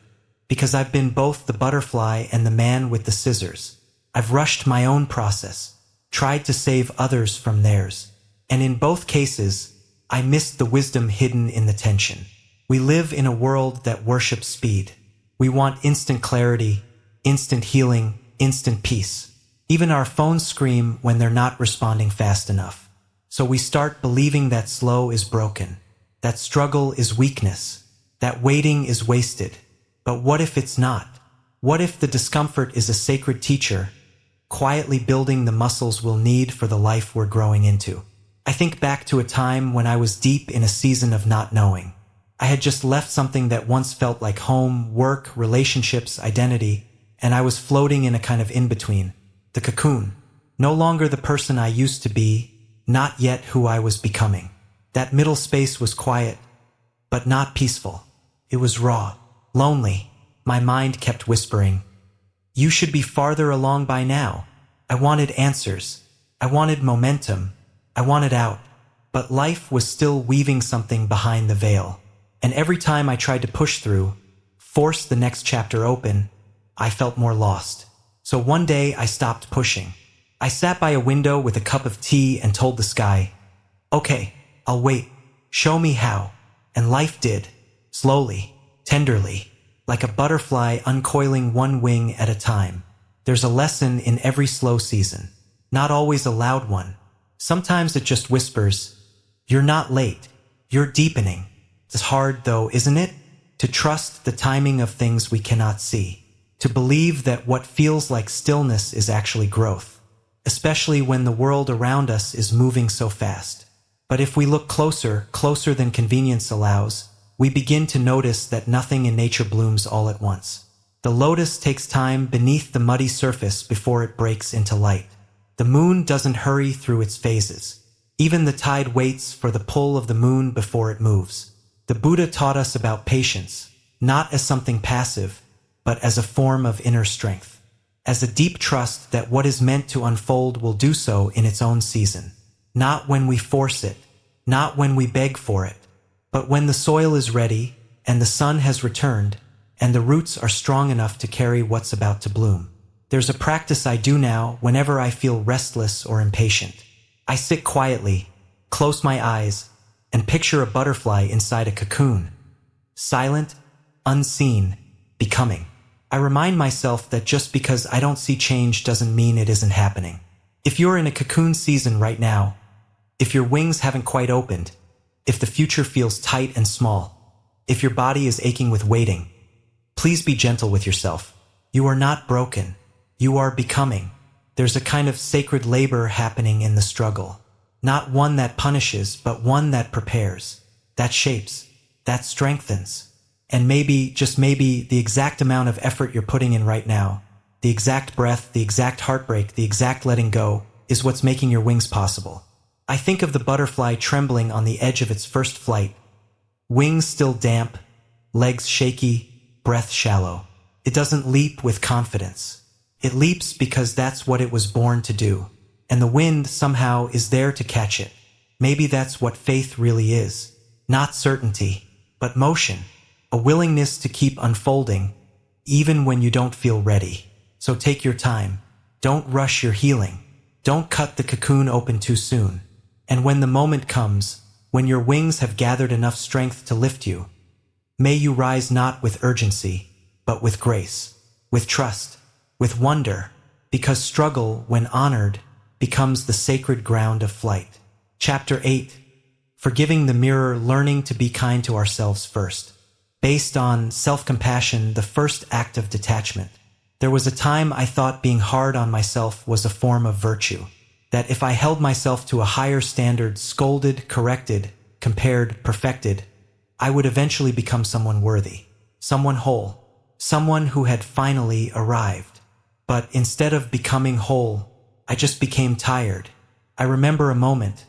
Because I've been both the butterfly and the man with the scissors. I've rushed my own process, tried to save others from theirs. And in both cases, I missed the wisdom hidden in the tension. We live in a world that worships speed. We want instant clarity, instant healing, instant peace. Even our phones scream when they're not responding fast enough. So we start believing that slow is broken, that struggle is weakness, that waiting is wasted. But what if it's not? What if the discomfort is a sacred teacher, quietly building the muscles we'll need for the life we're growing into? I think back to a time when I was deep in a season of not knowing. I had just left something that once felt like home, work, relationships, identity, and I was floating in a kind of in-between, the cocoon. No longer the person I used to be, not yet who I was becoming. That middle space was quiet, but not peaceful. It was raw, lonely. My mind kept whispering, "You should be farther along by now." I wanted answers. I wanted momentum. I wanted out. But life was still weaving something behind the veil. And every time I tried to push through, force the next chapter open, I felt more lost. So one day I stopped pushing. I sat by a window with a cup of tea and told the sky, "Okay, I'll wait. Show me how." And life did, slowly, tenderly, like a butterfly uncoiling one wing at a time. There's a lesson in every slow season, not always a loud one. Sometimes it just whispers, "You're not late. You're deepening." It's hard, though, isn't it? To trust the timing of things we cannot see. To believe that what feels like stillness is actually growth. Especially when the world around us is moving so fast. But if we look closer, closer than convenience allows, we begin to notice that nothing in nature blooms all at once. The lotus takes time beneath the muddy surface before it breaks into light. The moon doesn't hurry through its phases. Even the tide waits for the pull of the moon before it moves. The Buddha taught us about patience, not as something passive, but as a form of inner strength. As a deep trust that what is meant to unfold will do so in its own season. Not when we force it, not when we beg for it, but when the soil is ready, and the sun has returned, and the roots are strong enough to carry what's about to bloom. There's a practice I do now whenever I feel restless or impatient. I sit quietly, close my eyes, and picture a butterfly inside a cocoon. Silent, unseen, becoming. I remind myself that just because I don't see change doesn't mean it isn't happening. If you're in a cocoon season right now, if your wings haven't quite opened, if the future feels tight and small, if your body is aching with waiting, please be gentle with yourself. You are not broken. You are becoming. There's a kind of sacred labor happening in the struggle. Not one that punishes, but one that prepares, that shapes, that strengthens. And maybe, just maybe, the exact amount of effort you're putting in right now, the exact breath, the exact heartbreak, the exact letting go, is what's making your wings possible. I think of the butterfly trembling on the edge of its first flight. Wings still damp, legs shaky, breath shallow. It doesn't leap with confidence. It leaps because that's what it was born to do. And the wind somehow is there to catch it. Maybe that's what faith really is. Not certainty, but motion. A willingness to keep unfolding, even when you don't feel ready. So take your time. Don't rush your healing. Don't cut the cocoon open too soon. And when the moment comes, when your wings have gathered enough strength to lift you, may you rise not with urgency, but with grace, with trust, with wonder, because struggle, when honored, becomes the sacred ground of flight. Chapter 8. Forgiving the mirror, learning to be kind to ourselves first. Based on self-compassion, the first act of detachment. There was a time I thought being hard on myself was a form of virtue. That if I held myself to a higher standard, scolded, corrected, compared, perfected, I would eventually become someone worthy, someone whole, someone who had finally arrived. But instead of becoming whole, I just became tired. I remember a moment,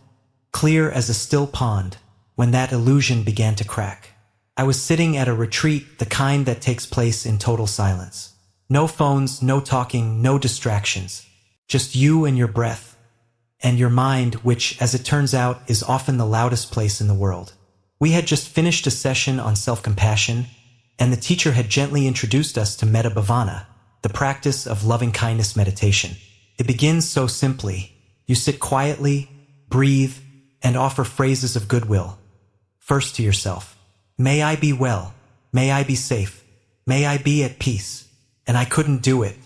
clear as a still pond, when that illusion began to crack. I was sitting at a retreat, the kind that takes place in total silence. No phones, no talking, no distractions. Just you and your breath, and your mind, which, as it turns out, is often the loudest place in the world. We had just finished a session on self-compassion, and the teacher had gently introduced us to metta bhavana, the practice of loving-kindness meditation. It begins so simply. You sit quietly, breathe, and offer phrases of goodwill. First to yourself. May I be well. May I be safe. May I be at peace. And I couldn't do it.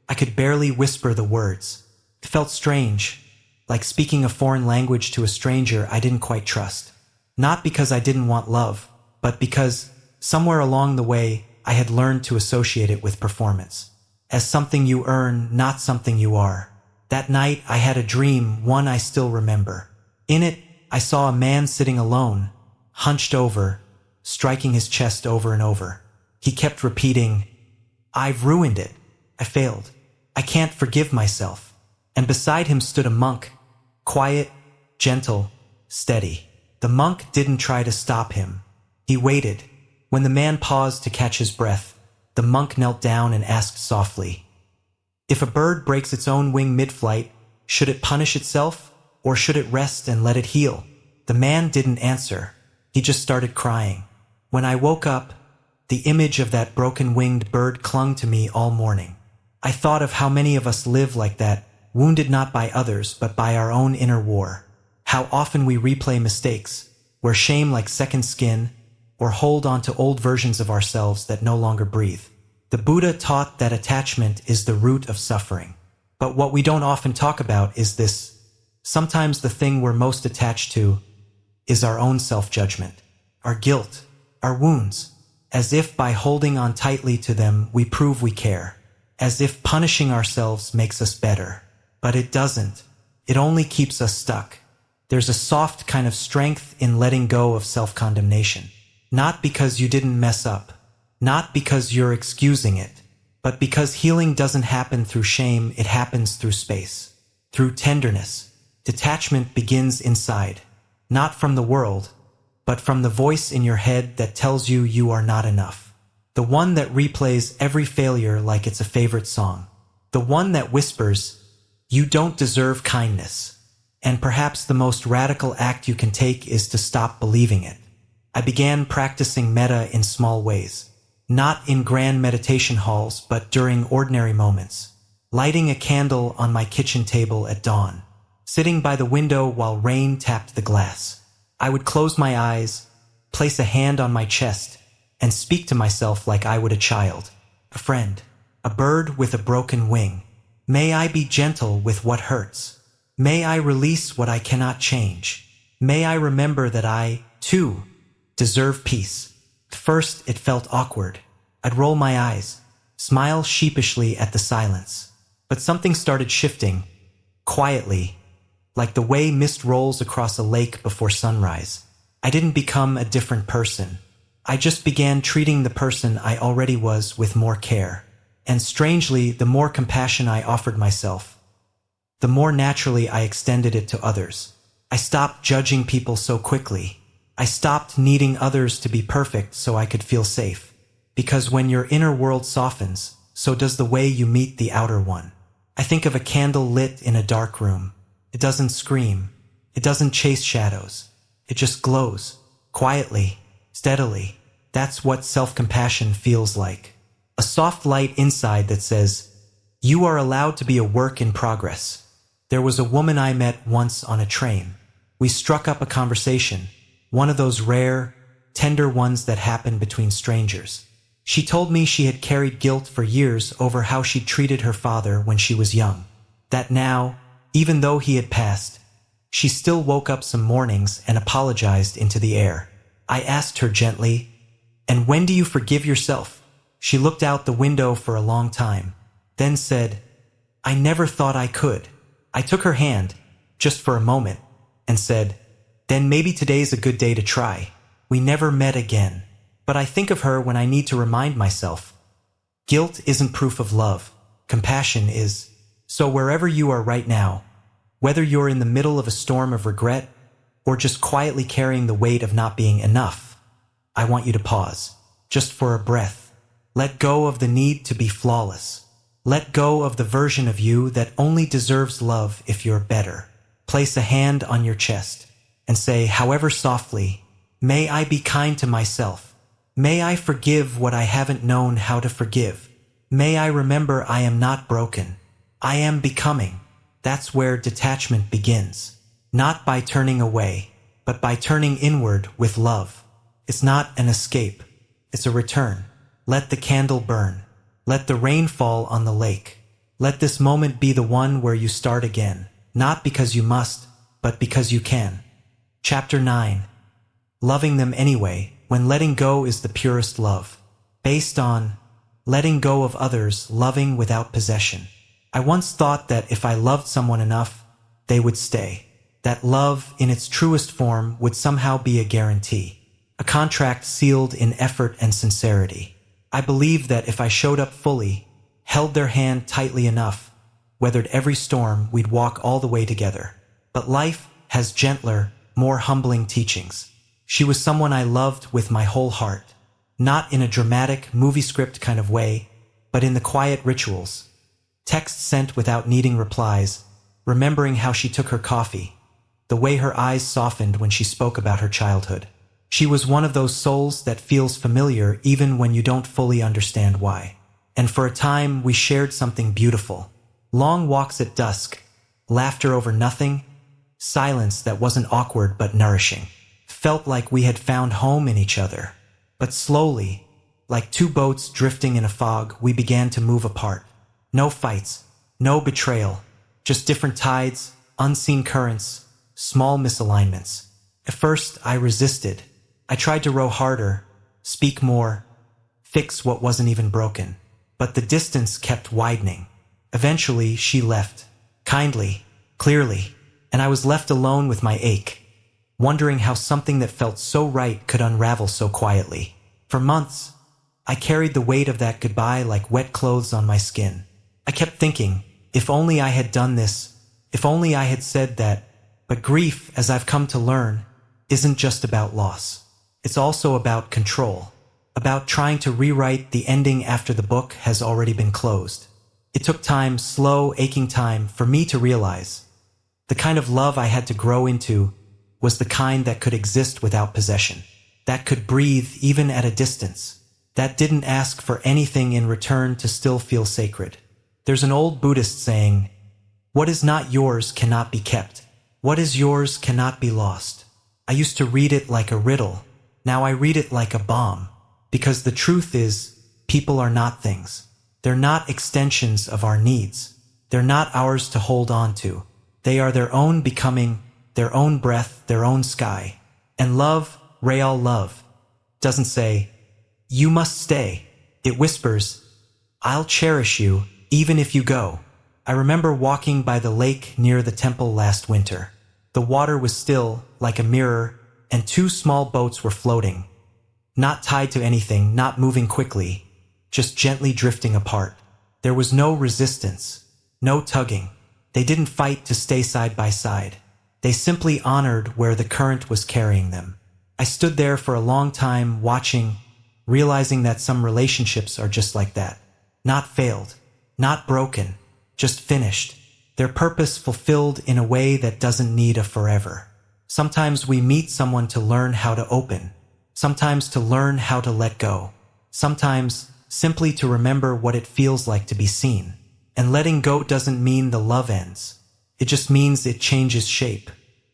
I could barely whisper the words. It felt strange, like speaking a foreign language to a stranger I didn't quite trust. Not because I didn't want love, but because, somewhere along the way, I had learned to associate it with performance. As something you earn, not something you are. That night, I had a dream, one I still remember. In it, I saw a man sitting alone, hunched over, striking his chest over and over. He kept repeating, "I've ruined it. I failed. I can't forgive myself." And beside him stood a monk, quiet, gentle, steady. The monk didn't try to stop him. He waited. When the man paused to catch his breath, the monk knelt down and asked softly, "If a bird breaks its own wing mid-flight, should it punish itself, or should it rest and let it heal?" The man didn't answer. He just started crying. When I woke up, the image of that broken-winged bird clung to me all morning. I thought of how many of us live like that, wounded not by others but by our own inner war. How often we replay mistakes, wear shame like second skin, or hold on to old versions of ourselves that no longer breathe. The Buddha taught that attachment is the root of suffering. But what we don't often talk about is this. Sometimes the thing we're most attached to is our own self-judgment, our guilt, our wounds, as if by holding on tightly to them we prove we care, as if punishing ourselves makes us better. But it doesn't. It only keeps us stuck. There's a soft kind of strength in letting go of self-condemnation. Not because you didn't mess up, not because you're excusing it, but because healing doesn't happen through shame, it happens through space, through tenderness. Detachment begins inside, not from the world, but from the voice in your head that tells you you are not enough. The one that replays every failure like it's a favorite song. The one that whispers, "You don't deserve kindness." And perhaps the most radical act you can take is to stop believing it. I began practicing metta in small ways. Not in grand meditation halls, but during ordinary moments. Lighting a candle on my kitchen table at dawn. Sitting by the window while rain tapped the glass. I would close my eyes, place a hand on my chest, and speak to myself like I would a child, a friend, a bird with a broken wing. May I be gentle with what hurts. May I release what I cannot change. May I remember that I, too, deserve peace. At first, it felt awkward. I'd roll my eyes, smile sheepishly at the silence. But something started shifting, quietly, like the way mist rolls across a lake before sunrise. I didn't become a different person. I just began treating the person I already was with more care. And strangely, the more compassion I offered myself, the more naturally I extended it to others. I stopped judging people so quickly. I stopped needing others to be perfect so I could feel safe. Because when your inner world softens, so does the way you meet the outer one. I think of a candle lit in a dark room. It doesn't scream. It doesn't chase shadows. It just glows, quietly, steadily. That's what self-compassion feels like. A soft light inside that says, "You are allowed to be a work in progress." There was a woman I met once on a train. We struck up a conversation, one of those rare, tender ones that happen between strangers. She told me she had carried guilt for years over how she treated her father when she was young. That now, even though he had passed, she still woke up some mornings and apologized into the air. I asked her gently, "And when do you forgive yourself?" She looked out the window for a long time, then said, "I never thought I could." I took her hand, just for a moment, and said, "Then maybe today's a good day to try." We never met again, but I think of her when I need to remind myself. Guilt isn't proof of love, compassion is. So wherever you are right now, whether you're in the middle of a storm of regret, or just quietly carrying the weight of not being enough, I want you to pause, just for a breath. Let go of the need to be flawless. Let go of the version of you that only deserves love if you're better. Place a hand on your chest and say, however softly, "May I be kind to myself. May I forgive what I haven't known how to forgive. May I remember I am not broken. I am becoming." That's where detachment begins. Not by turning away, but by turning inward with love. It's not an escape. It's a return. Let the candle burn. Let the rain fall on the lake. Let this moment be the one where you start again, not because you must, but because you can. Chapter 9. Loving them anyway, when letting go is the purest love. based on letting go of others, loving without possession. I once thought that if I loved someone enough, they would stay. That love, in its truest form, would somehow be a guarantee, a contract sealed in effort and sincerity. I believed that if I showed up fully, held their hand tightly enough, weathered every storm, we'd walk all the way together. But life has gentler, more humbling teachings. She was someone I loved with my whole heart, not in a dramatic, movie script kind of way, but in the quiet rituals. Texts sent without needing replies, remembering how she took her coffee, the way her eyes softened when she spoke about her childhood. She was one of those souls that feels familiar even when you don't fully understand why. And for a time, we shared something beautiful. Long walks at dusk, laughter over nothing, silence that wasn't awkward but nourishing. Felt like we had found home in each other. But slowly, like two boats drifting in a fog, we began to move apart. No fights, no betrayal, just different tides, unseen currents, small misalignments. At first, I resisted. I tried to row harder, speak more, fix what wasn't even broken. But the distance kept widening. Eventually, she left, kindly, clearly, and I was left alone with my ache, wondering how something that felt so right could unravel so quietly. For months, I carried the weight of that goodbye like wet clothes on my skin. I kept thinking, if only I had done this, if only I had said that. But grief, as I've come to learn, isn't just about loss. It's also about control, about trying to rewrite the ending after the book has already been closed. It took time, slow, aching time, for me to realize the kind of love I had to grow into was the kind that could exist without possession, that could breathe even at a distance, that didn't ask for anything in return to still feel sacred. There's an old Buddhist saying, "What is not yours cannot be kept. What is yours cannot be lost." I used to read it like a riddle. Now I read it like a bomb. Because the truth is, people are not things. They're not extensions of our needs. They're not ours to hold on to. They are their own becoming, their own breath, their own sky. And love, real love, doesn't say, "You must stay." It whispers, "I'll cherish you, even if you go." I remember walking by the lake near the temple last winter. The water was still, like a mirror, and two small boats were floating. Not tied to anything, not moving quickly, just gently drifting apart. There was no resistance, no tugging. They didn't fight to stay side by side. They simply honored where the current was carrying them. I stood there for a long time watching, realizing that some relationships are just like that. Not failed, not broken, just finished. Their purpose fulfilled in a way that doesn't need a forever. Sometimes we meet someone to learn how to open. Sometimes to learn how to let go. Sometimes simply to remember what it feels like to be seen. And letting go doesn't mean the love ends. It just means it changes shape.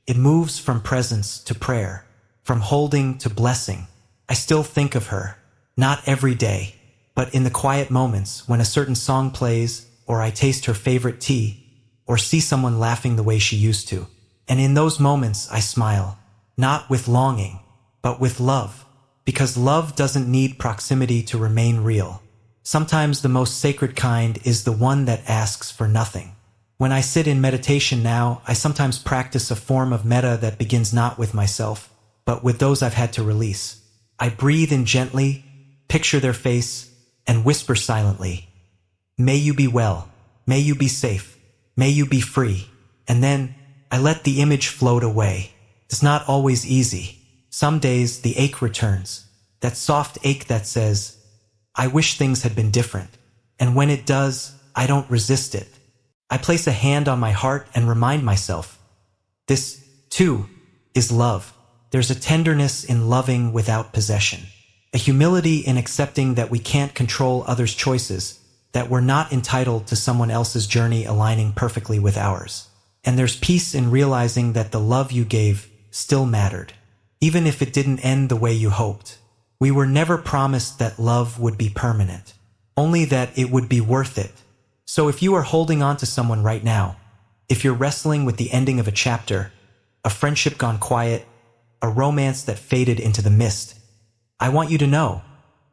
It moves from presence to prayer, from holding to blessing. I still think of her, not every day, but in the quiet moments when a certain song plays, or I taste her favorite tea, or see someone laughing the way she used to. And in those moments I smile, not with longing, but with love, because love doesn't need proximity to remain real. Sometimes the most sacred kind is the one that asks for nothing. When I sit in meditation now, I sometimes practice a form of metta that begins not with myself, but with those I've had to release. I breathe in gently, picture their face, and whisper silently, "May you be well, may you be safe, may you be free." And then I let the image float away. It's not always easy. Some days the ache returns, that soft ache that says, "I wish things had been different." And when it does, I don't resist it. I place a hand on my heart and remind myself, this, too, is love. There's a tenderness in loving without possession, a humility in accepting that we can't control others' choices, that we're not entitled to someone else's journey aligning perfectly with ours. And there's peace in realizing that the love you gave still mattered, even if it didn't end the way you hoped. We were never promised that love would be permanent, only that it would be worth it. So if you are holding on to someone right now, if you're wrestling with the ending of a chapter, a friendship gone quiet, a romance that faded into the mist, I want you to know,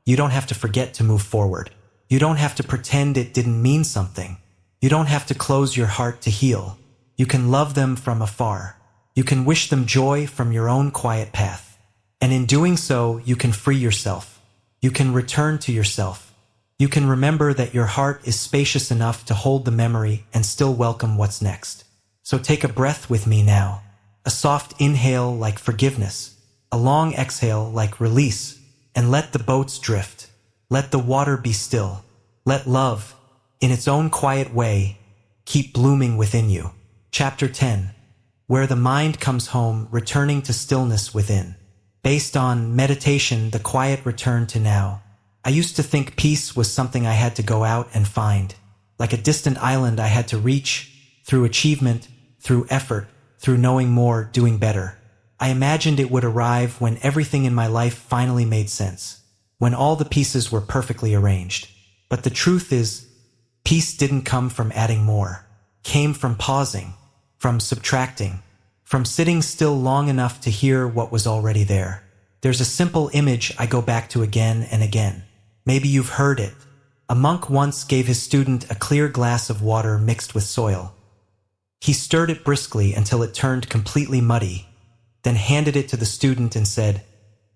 You don't have to forget to move forward. You don't have to pretend it didn't mean something. You don't have to close your heart to heal. You can love them from afar. You can wish them joy from your own quiet path. And in doing so, you can free yourself. You can return to yourself. You can remember that your heart is spacious enough to hold the memory and still welcome what's next. So take a breath with me now. A soft inhale like forgiveness. A long exhale like release. And let the boats drift. Let the water be still. Let love, in its own quiet way, keep blooming within you. Chapter 10. Where the mind comes home, returning to stillness within. Based on meditation, the quiet return to now. I used to think peace was something I had to go out and find. Like a distant island I had to reach, through achievement, through effort, through knowing more, doing better. I imagined it would arrive when everything in my life finally made sense. When all the pieces were perfectly arranged. But the truth is, peace didn't come from adding more. Came from pausing, from subtracting, from sitting still long enough to hear what was already there. There's a simple image I go back to again and again. Maybe you've heard it. A monk once gave his student a clear glass of water mixed with soil. He stirred it briskly until it turned completely muddy, then handed it to the student and said,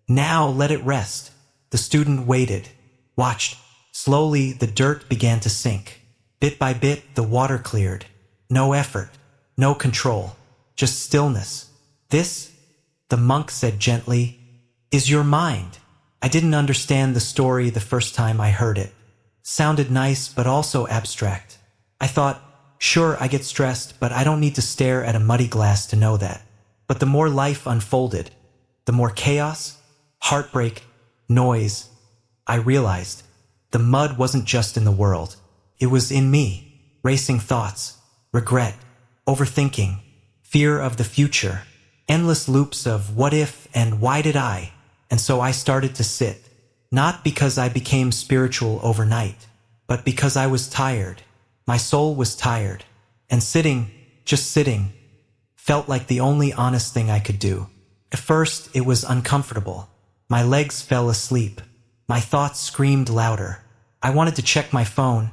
"Now let it rest." The student waited, watched. Slowly, the dirt began to sink. Bit by bit, the water cleared. No effort, no control, just stillness. "This," the monk said gently, "is your mind." I didn't understand the story the first time I heard it. Sounded nice, but also abstract. I thought, sure, I get stressed, but I don't need to stare at a muddy glass to know that. But the more life unfolded, the more chaos, heartbreak, noise, I realized the mud wasn't just in the world. It was in me. Racing thoughts, regret, overthinking, fear of the future, endless loops of what if and why did I? And so I started to sit, not because I became spiritual overnight, but because I was tired. My soul was tired. And sitting, just sitting, felt like the only honest thing I could do. At first, it was uncomfortable. My legs fell asleep. My thoughts screamed louder. I wanted to check my phone,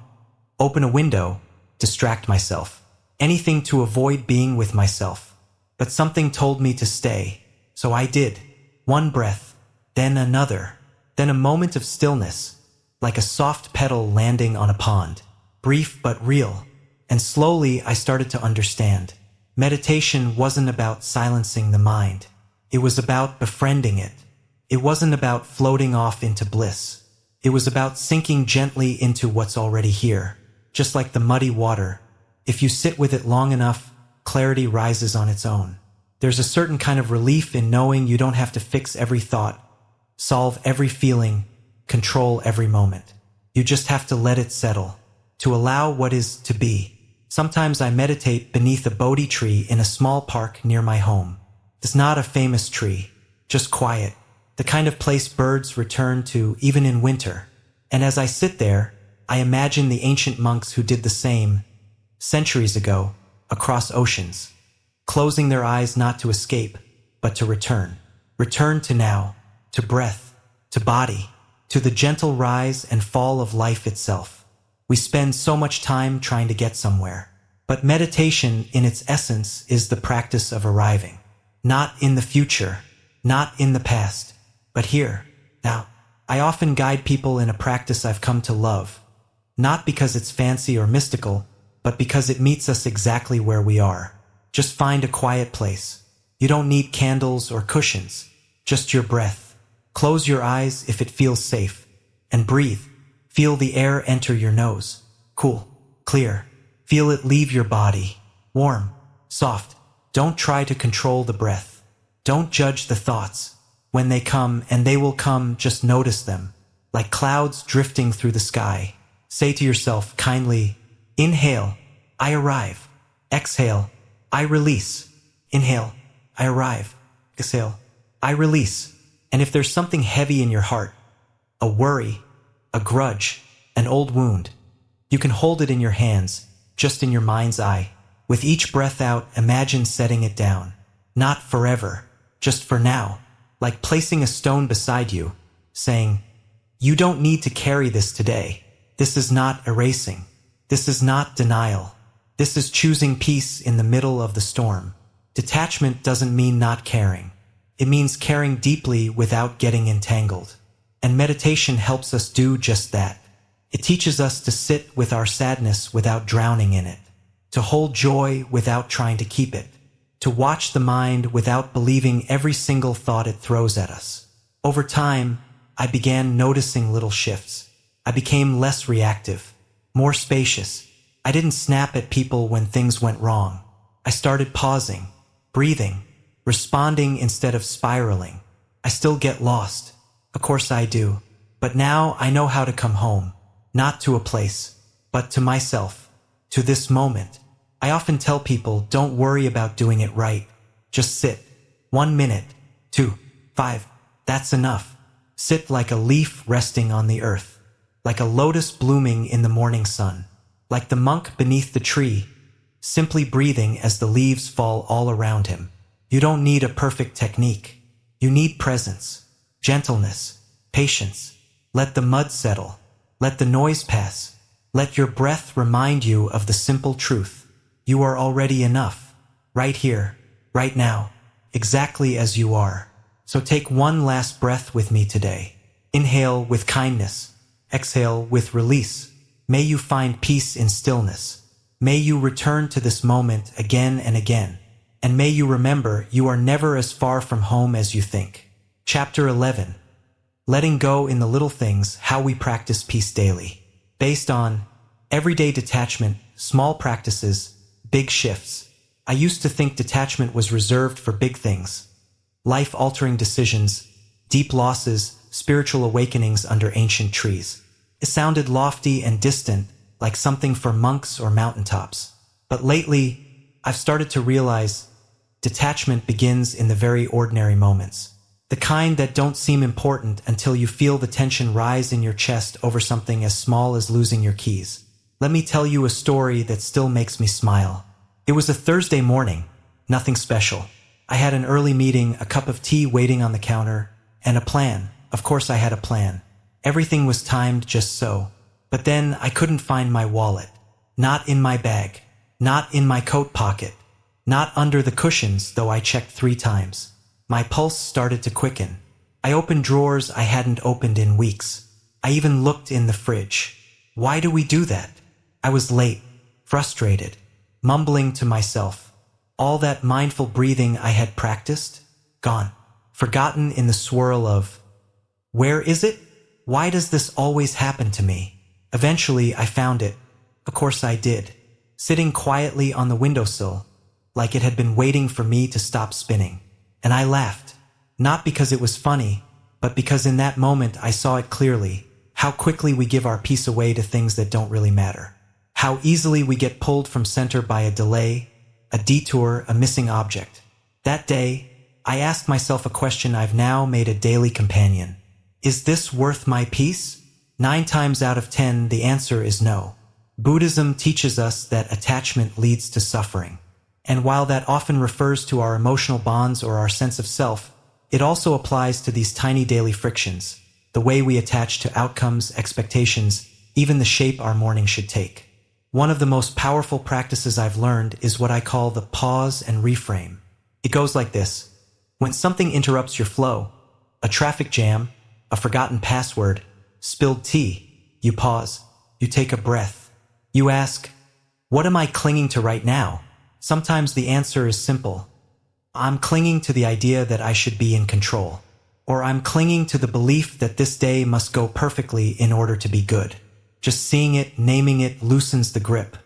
open a window, distract myself. Anything to avoid being with myself. But something told me to stay, so I did. One breath, then another, then a moment of stillness, like a soft petal landing on a pond. Brief but real. And slowly I started to understand. Meditation wasn't about silencing the mind. It was about befriending it. It wasn't about floating off into bliss. It was about sinking gently into what's already here. Just like the muddy water, if you sit with it long enough, clarity rises on its own. There's a certain kind of relief in knowing you don't have to fix every thought, solve every feeling, control every moment. You just have to let it settle, to allow what is to be. Sometimes I meditate beneath a Bodhi tree in a small park near my home. It's not a famous tree, just quiet, the kind of place birds return to even in winter. And as I sit there, I imagine the ancient monks who did the same, centuries ago, across oceans, closing their eyes not to escape, but to return. Return to now, to breath, to body, to the gentle rise and fall of life itself. We spend so much time trying to get somewhere. But meditation, in its essence, is the practice of arriving. Not in the future, not in the past, but here, now. I often guide people in a practice I've come to love, not because it's fancy or mystical, but because it meets us exactly where we are. Just find a quiet place. You don't need candles or cushions, just your breath. Close your eyes if it feels safe, and breathe. Feel the air enter your nose. Cool, clear. Feel it leave your body. Warm, soft. Don't try to control the breath. Don't judge the thoughts. When they come, and they will come, just notice them. Like clouds drifting through the sky. Say to yourself kindly, inhale, I arrive. Exhale, I release. Inhale, I arrive. Exhale, I release. And if there's something heavy in your heart, a worry, a grudge, an old wound, you can hold it in your hands, just in your mind's eye. With each breath out, imagine setting it down. Not forever, just for now, like placing a stone beside you, saying, You don't need to carry this today. This is not erasing. This is not denial. This is choosing peace in the middle of the storm. Detachment doesn't mean not caring. It means caring deeply without getting entangled. And meditation helps us do just that. It teaches us to sit with our sadness without drowning in it, to hold joy without trying to keep it, to watch the mind without believing every single thought it throws at us. Over time, I began noticing little shifts. I became less reactive, more spacious. I didn't snap at people when things went wrong. I started pausing, breathing, responding instead of spiraling. I still get lost. Of course I do. But now I know how to come home, not to a place, but to myself, to this moment. I often tell people, don't worry about doing it right. Just sit. 1 minute, 2, 5, that's enough. Sit like a leaf resting on the earth, like a lotus blooming in the morning sun, like the monk beneath the tree, simply breathing as the leaves fall all around him. You don't need a perfect technique. You need presence, gentleness, patience. Let the mud settle. Let the noise pass. Let your breath remind you of the simple truth. You are already enough, right here, right now, exactly as you are. So take one last breath with me today. Inhale with kindness. Exhale with release. May you find peace in stillness. May you return to this moment again and again. And may you remember you are never as far from home as you think. Chapter 11. Letting go in the little things, how we practice peace daily. Based on everyday detachment, small practices, big shifts. I used to think detachment was reserved for big things. Life-altering decisions, deep losses, spiritual awakenings under ancient trees. It sounded lofty and distant, like something for monks or mountaintops. But lately, I've started to realize detachment begins in the very ordinary moments. The kind that don't seem important until you feel the tension rise in your chest over something as small as losing your keys. Let me tell you a story that still makes me smile. It was a Thursday morning, nothing special. I had an early meeting, a cup of tea waiting on the counter, and a plan. Of course I had a plan. Everything was timed just so. But then I couldn't find my wallet. Not in my bag. Not in my coat pocket. Not under the cushions, though I checked 3 times. My pulse started to quicken. I opened drawers I hadn't opened in weeks. I even looked in the fridge. Why do we do that? I was late, frustrated, mumbling to myself. All that mindful breathing I had practiced, gone, forgotten in the swirl of, where is it? Why does this always happen to me? Eventually I found it. Of course I did. Sitting quietly on the windowsill, like it had been waiting for me to stop spinning. And I laughed, not because it was funny, but because in that moment I saw it clearly, how quickly we give our peace away to things that don't really matter. How easily we get pulled from center by a delay, a detour, a missing object. That day, I asked myself a question I've now made a daily companion. Is this worth my peace? 9 times out of 10, the answer is no. Buddhism teaches us that attachment leads to suffering. And while that often refers to our emotional bonds or our sense of self, it also applies to these tiny daily frictions, the way we attach to outcomes, expectations, even the shape our morning should take. One of the most powerful practices I've learned is what I call the pause and reframe. It goes like this. When something interrupts your flow, a traffic jam, a forgotten password, spilled tea, you pause, you take a breath. You ask, what am I clinging to right now? Sometimes the answer is simple. I'm clinging to the idea that I should be in control. Or I'm clinging to the belief that this day must go perfectly in order to be good. Just seeing it, naming it, loosens the grip.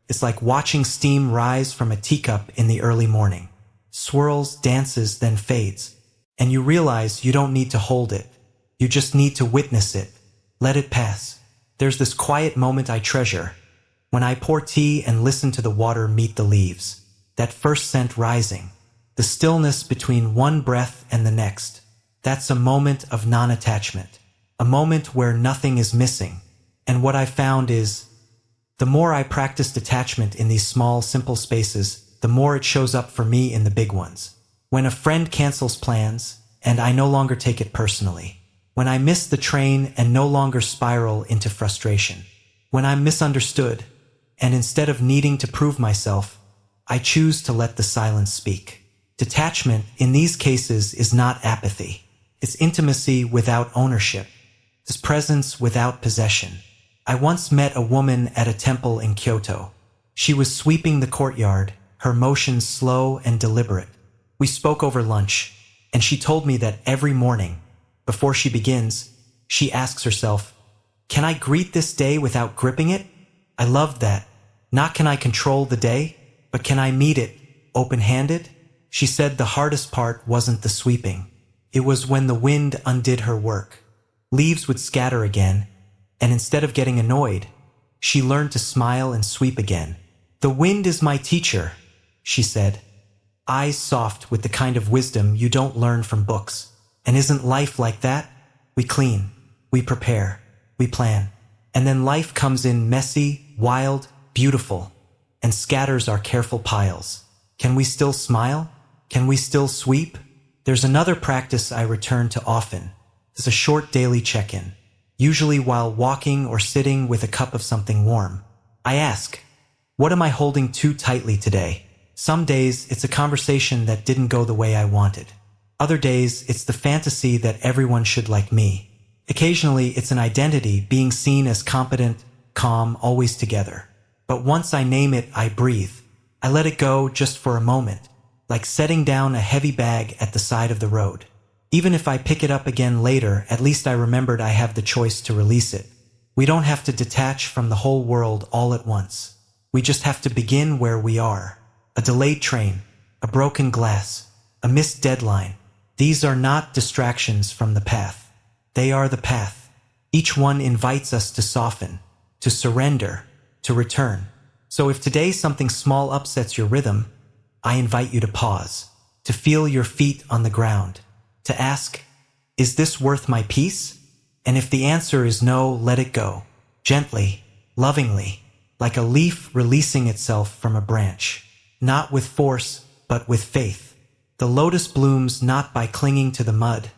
It's like watching steam rise from a teacup in the early morning. Swirls, dances, then fades. And you realize you don't need to hold it. You just need to witness it. Let it pass. There's this quiet moment I treasure. When I pour tea and listen to the water meet the leaves. That first scent rising. The stillness between one breath and the next. That's a moment of non-attachment. A moment where nothing is missing. And what I found is, the more I practice detachment in these small, simple spaces, the more it shows up for me in the big ones. When a friend cancels plans, and I no longer take it personally. When I miss the train and no longer spiral into frustration. When I'm misunderstood, and instead of needing to prove myself, I choose to let the silence speak. Detachment, in these cases, is not apathy. It's intimacy without ownership. It's presence without possession. I once met a woman at a temple in Kyoto. She was sweeping the courtyard, her motions slow and deliberate. We spoke over lunch, and she told me that every morning, before she begins, she asks herself, "Can I greet this day without gripping it?" I loved that. Not can I control the day, but can I meet it open-handed? She said the hardest part wasn't the sweeping. It was when the wind undid her work. Leaves would scatter again, and instead of getting annoyed, she learned to smile and sweep again. "The wind is my teacher," she said, eyes soft with the kind of wisdom you don't learn from books. And isn't life like that? We clean, we prepare, we plan, and then life comes in messy, wild, beautiful, and scatters our careful piles. Can we still smile? Can we still sweep? There's another practice I return to often. It's a short daily check-in, usually while walking or sitting with a cup of something warm. I ask, what am I holding too tightly today? Some days it's a conversation that didn't go the way I wanted. Other days it's the fantasy that everyone should like me. Occasionally it's an identity being seen as competent, calm, always together. But once I name it, I breathe. I let it go just for a moment, like setting down a heavy bag at the side of the road. Even if I pick it up again later, at least I remembered I have the choice to release it. We don't have to detach from the whole world all at once. We just have to begin where we are. A delayed train, a broken glass, a missed deadline. These are not distractions from the path. They are the path. Each one invites us to soften, to surrender, to return. So if today something small upsets your rhythm, I invite you to pause, to feel your feet on the ground, to ask, is this worth my peace? And if the answer is no, let it go, gently, lovingly, like a leaf releasing itself from a branch, not with force, but with faith. The lotus blooms not by clinging to the mud,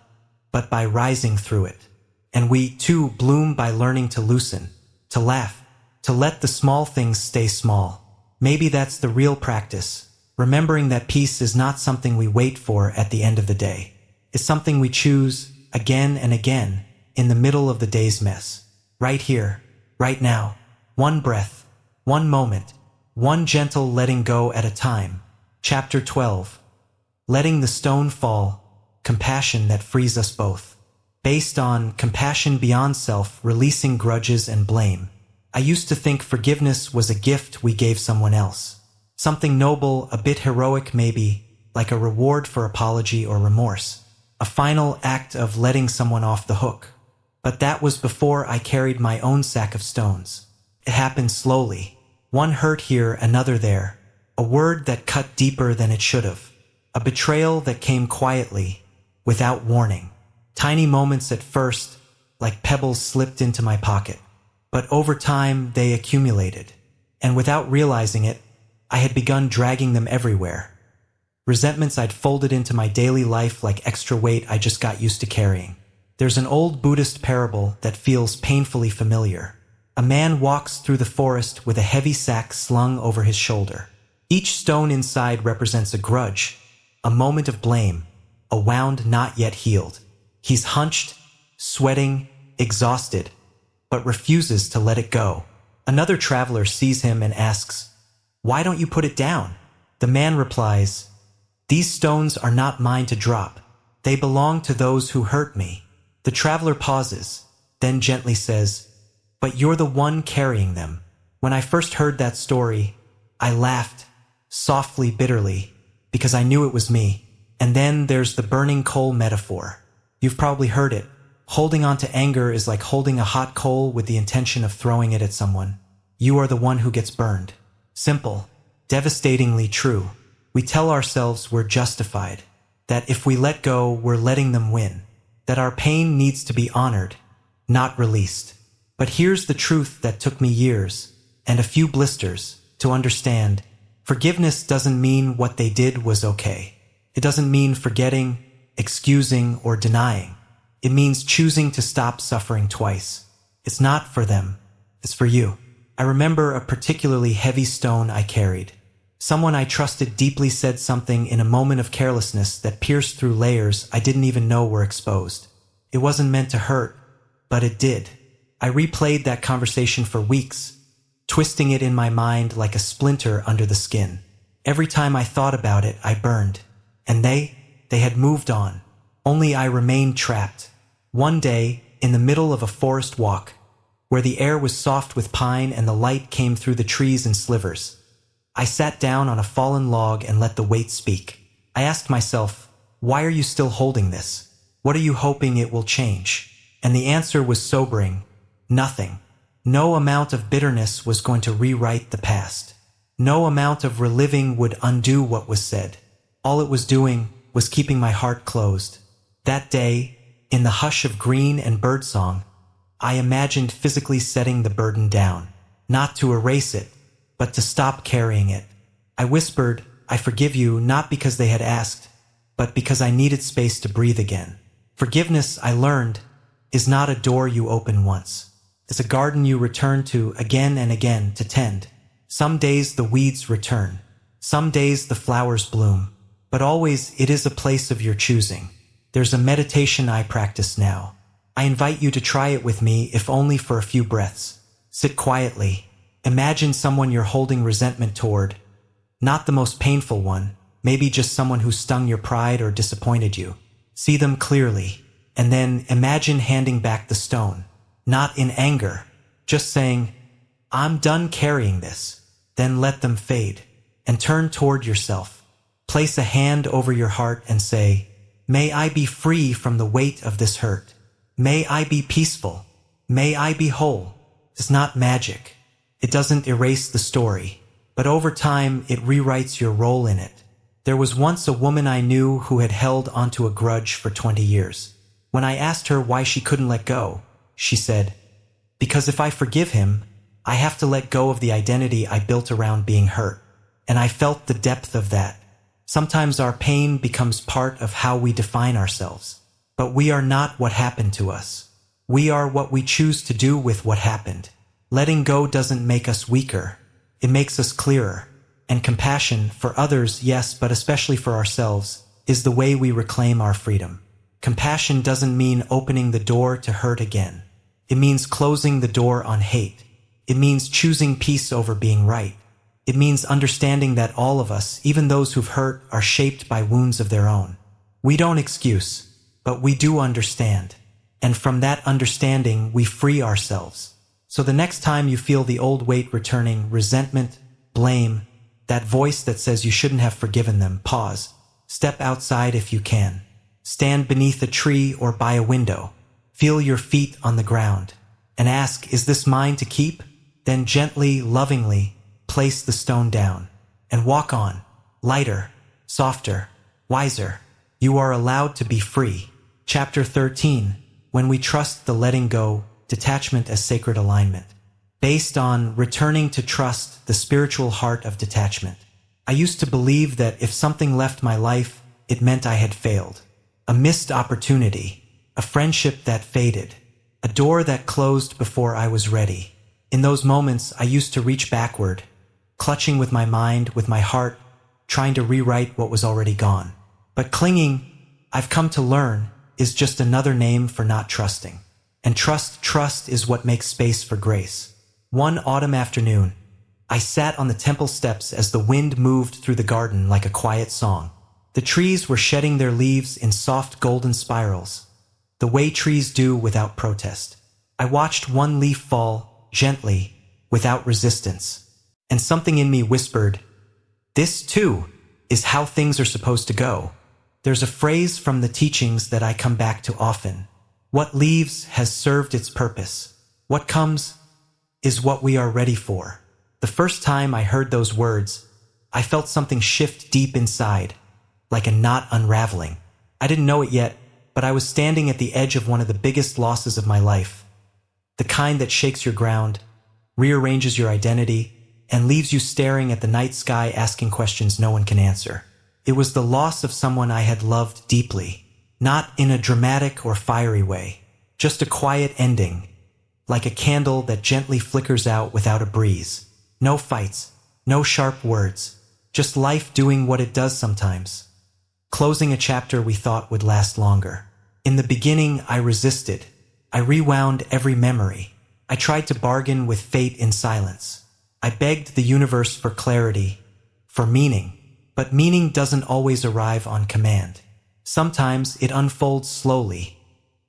but by rising through it. And we, too, bloom by learning to loosen, to laugh, to let the small things stay small. Maybe that's the real practice, remembering that peace is not something we wait for at the end of the day. It's something we choose again and again in the middle of the day's mess. Right here, right now, one breath, one moment, one gentle letting go at a time. Chapter 12. Letting the stone fall, compassion that frees us both. Based on compassion beyond self, releasing grudges and blame. I used to think forgiveness was a gift we gave someone else. Something noble, a bit heroic maybe, like a reward for apology or remorse. A final act of letting someone off the hook. But that was before I carried my own sack of stones. It happened slowly. One hurt here, another there. A word that cut deeper than it should have. A betrayal that came quietly, without warning. Tiny moments at first, like pebbles slipped into my pocket. But over time, they accumulated. And without realizing it, I had begun dragging them everywhere. Resentments I'd folded into my daily life like extra weight I just got used to carrying. There's an old Buddhist parable that feels painfully familiar. A man walks through the forest with a heavy sack slung over his shoulder. Each stone inside represents a grudge, a moment of blame, a wound not yet healed. He's hunched, sweating, exhausted, but refuses to let it go. Another traveler sees him and asks, "Why don't you put it down?" The man replies, "These stones are not mine to drop. They belong to those who hurt me." The traveler pauses, then gently says, "But you're the one carrying them." When I first heard that story, I laughed, softly, bitterly, because I knew it was me. And then there's the burning coal metaphor. You've probably heard it. Holding on to anger is like holding a hot coal with the intention of throwing it at someone. You are the one who gets burned. Simple, devastatingly true. We tell ourselves we're justified, that if we let go, we're letting them win, that our pain needs to be honored, not released. But here's the truth that took me years, and a few blisters, to understand. Forgiveness doesn't mean what they did was okay. It doesn't mean forgetting, excusing, or denying. It means choosing to stop suffering twice. It's not for them. It's for you. I remember a particularly heavy stone I carried. Someone I trusted deeply said something in a moment of carelessness that pierced through layers I didn't even know were exposed. It wasn't meant to hurt, but it did. I replayed that conversation for weeks, twisting it in my mind like a splinter under the skin. Every time I thought about it, I burned. And they had moved on. Only I remained trapped. One day, in the middle of a forest walk, where the air was soft with pine and the light came through the trees in slivers, I sat down on a fallen log and let the weight speak. I asked myself, why are you still holding this? What are you hoping it will change? And the answer was sobering. Nothing. No amount of bitterness was going to rewrite the past. No amount of reliving would undo what was said. All it was doing was keeping my heart closed. That day, in the hush of green and birdsong, I imagined physically setting the burden down, not to erase it, but to stop carrying it. I whispered, I forgive you, not because they had asked, but because I needed space to breathe again. Forgiveness, I learned, is not a door you open once. It's a garden you return to again and again to tend. Some days the weeds return. Some days the flowers bloom. But always it is a place of your choosing. There's a meditation I practice now. I invite you to try it with me, if only for a few breaths. Sit quietly. Imagine someone you're holding resentment toward. Not the most painful one, maybe just someone who stung your pride or disappointed you. See them clearly, and then imagine handing back the stone. Not in anger, just saying, I'm done carrying this. Then let them fade, and turn toward yourself. Place a hand over your heart and say, may I be free from the weight of this hurt. May I be peaceful. May I be whole. It's not magic. It doesn't erase the story, but over time it rewrites your role in it. There was once a woman I knew who had held onto a grudge for 20 years. When I asked her why she couldn't let go, she said, because if I forgive him, I have to let go of the identity I built around being hurt. And I felt the depth of that. Sometimes our pain becomes part of how we define ourselves. But we are not what happened to us. We are what we choose to do with what happened. Letting go doesn't make us weaker. It makes us clearer. And compassion, for others, yes, but especially for ourselves, is the way we reclaim our freedom. Compassion doesn't mean opening the door to hurt again. It means closing the door on hate. It means choosing peace over being right. It means understanding that all of us, even those who've hurt, are shaped by wounds of their own. We don't excuse, but we do understand. And from that understanding, we free ourselves. So the next time you feel the old weight returning, resentment, blame, that voice that says you shouldn't have forgiven them, pause. Step outside if you can. Stand beneath a tree or by a window. Feel your feet on the ground. And ask, is this mine to keep? Then gently, lovingly, place the stone down. And walk on. Lighter, softer, wiser. You are allowed to be free. Chapter 13. When we trust the letting go, detachment as sacred alignment. Based on returning to trust, the spiritual heart of detachment. I used to believe that if something left my life, it meant I had failed. A missed opportunity, a friendship that faded, a door that closed before I was ready. In those moments, I used to reach backward, clutching with my mind, with my heart, trying to rewrite what was already gone. But clinging, I've come to learn, is just another name for not trusting. And trust is what makes space for grace. One autumn afternoon, I sat on the temple steps as the wind moved through the garden like a quiet song. The trees were shedding their leaves in soft golden spirals, the way trees do without protest. I watched one leaf fall, gently, without resistance. And something in me whispered, this, too, is how things are supposed to go. There's a phrase from the teachings that I come back to often. What leaves has served its purpose. What comes is what we are ready for. The first time I heard those words, I felt something shift deep inside, like a knot unraveling. I didn't know it yet, but I was standing at the edge of one of the biggest losses of my life. The kind that shakes your ground, rearranges your identity, and leaves you staring at the night sky asking questions no one can answer. It was the loss of someone I had loved deeply. not in a dramatic or fiery way, just a quiet ending, like a candle that gently flickers out without a breeze. No fights, no sharp words, just life doing what it does sometimes. Closing a chapter we thought would last longer. In the beginning, I resisted. I rewound every memory. I tried to bargain with fate in silence. I begged the universe for clarity, for meaning. But meaning doesn't always arrive on command. Sometimes it unfolds slowly,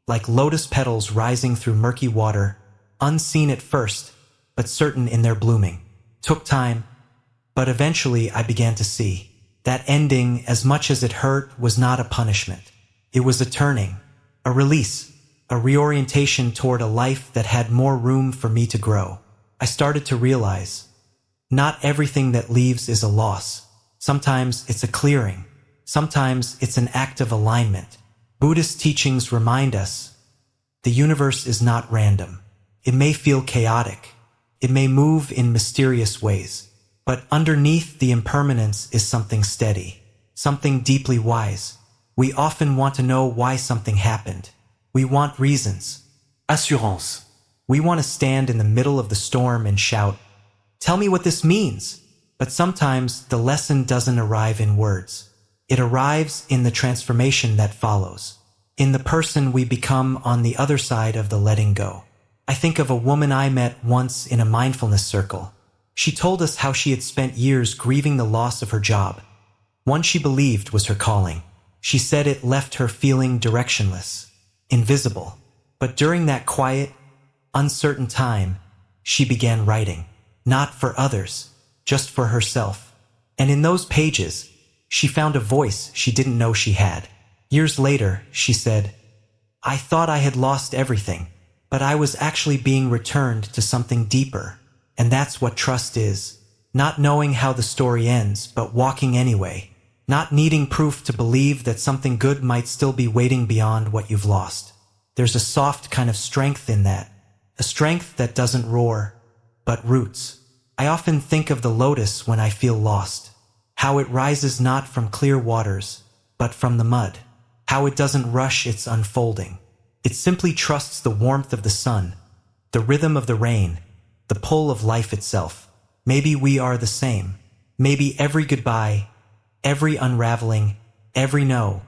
like lotus petals rising through murky water, unseen at first, but certain in their blooming. Took time, but eventually I began to see. That ending, as much as it hurt, was not a punishment. It was a turning, a release, a reorientation toward a life that had more room for me to grow. I started to realize, not everything that leaves is a loss. Sometimes it's a clearing. Sometimes it's an act of alignment. Buddhist teachings remind us, the universe is not random. It may feel chaotic. It may move in mysterious ways. But underneath the impermanence is something steady, something deeply wise. We often want to know why something happened. We want reasons. Assurance. We want to stand in the middle of the storm and shout, "Tell me what this means." But sometimes the lesson doesn't arrive in words. It arrives in the transformation that follows, in the person we become on the other side of the letting go. I think of a woman I met once in a mindfulness circle. She told us how she had spent years grieving the loss of her job, one she believed was her calling. She said it left her feeling directionless, invisible. But during that quiet, uncertain time, she began writing, not for others, just for herself. And in those pages, she found a voice she didn't know she had. Years later, she said, "I thought I had lost everything, but I was actually being returned to something deeper." And that's what trust is. Not knowing how the story ends, but walking anyway. Not needing proof to believe that something good might still be waiting beyond what you've lost. There's a soft kind of strength in that. A strength that doesn't roar, but roots. I often think of the lotus when I feel lost. How it rises not from clear waters, but from the mud. How it doesn't rush its unfolding. It simply trusts the warmth of the sun, the rhythm of the rain, the pull of life itself. Maybe we are the same. Maybe every goodbye, every unraveling, every no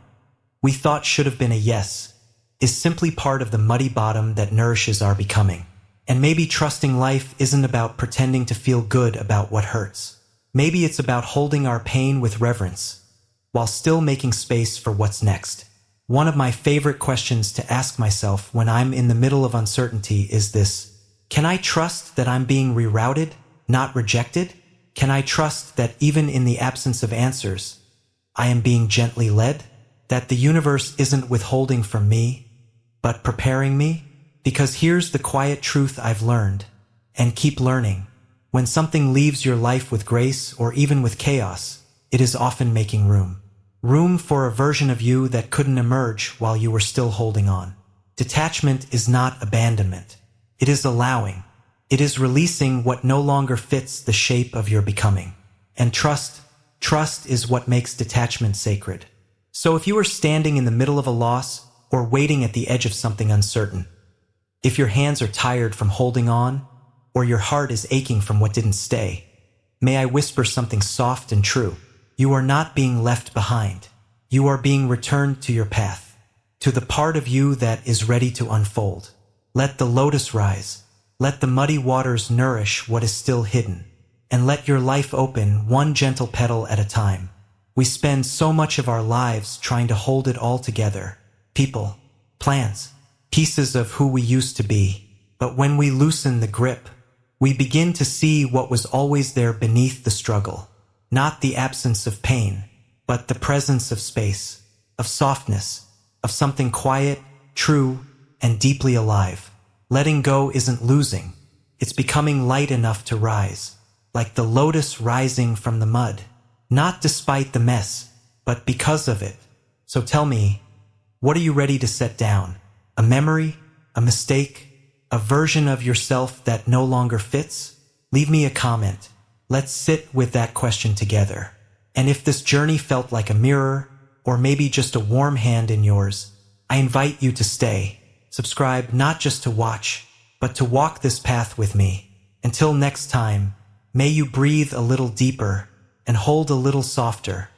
we thought should have been a yes, is simply part of the muddy bottom that nourishes our becoming. And maybe trusting life isn't about pretending to feel good about what hurts. Maybe it's about holding our pain with reverence, while still making space for what's next. One of my favorite questions to ask myself when I'm in the middle of uncertainty is this: can I trust that I'm being rerouted, not rejected? Can I trust that even in the absence of answers, I am being gently led? That the universe isn't withholding from me, but preparing me? Because here's the quiet truth I've learned, and keep learning. When something leaves your life with grace or even with chaos, it is often making room. Room for a version of you that couldn't emerge while you were still holding on. Detachment is not abandonment. It is allowing. It is releasing what no longer fits the shape of your becoming. And trust is what makes detachment sacred. So if you are standing in the middle of a loss or waiting at the edge of something uncertain, if your hands are tired from holding on, or your heart is aching from what didn't stay, may I whisper something soft and true. You are not being left behind. You are being returned to your path, to the part of you that is ready to unfold. Let the lotus rise. Let the muddy waters nourish what is still hidden. And let your life open one gentle petal at a time. We spend so much of our lives trying to hold it all together. People, plans, pieces of who we used to be. But when we loosen the grip, we begin to see what was always there beneath the struggle. Not the absence of pain, but the presence of space, of softness, of something quiet, true, and deeply alive. Letting go isn't losing. It's becoming light enough to rise, like the lotus rising from the mud. Not despite the mess, but because of it. So tell me, what are you ready to set down? A memory? A mistake? A version of yourself that no longer fits? Leave me a comment. Let's sit with that question together. And if this journey felt like a mirror, or maybe just a warm hand in yours, I invite you to stay. Subscribe not just to watch, but to walk this path with me. Until next time, may you breathe a little deeper and hold a little softer.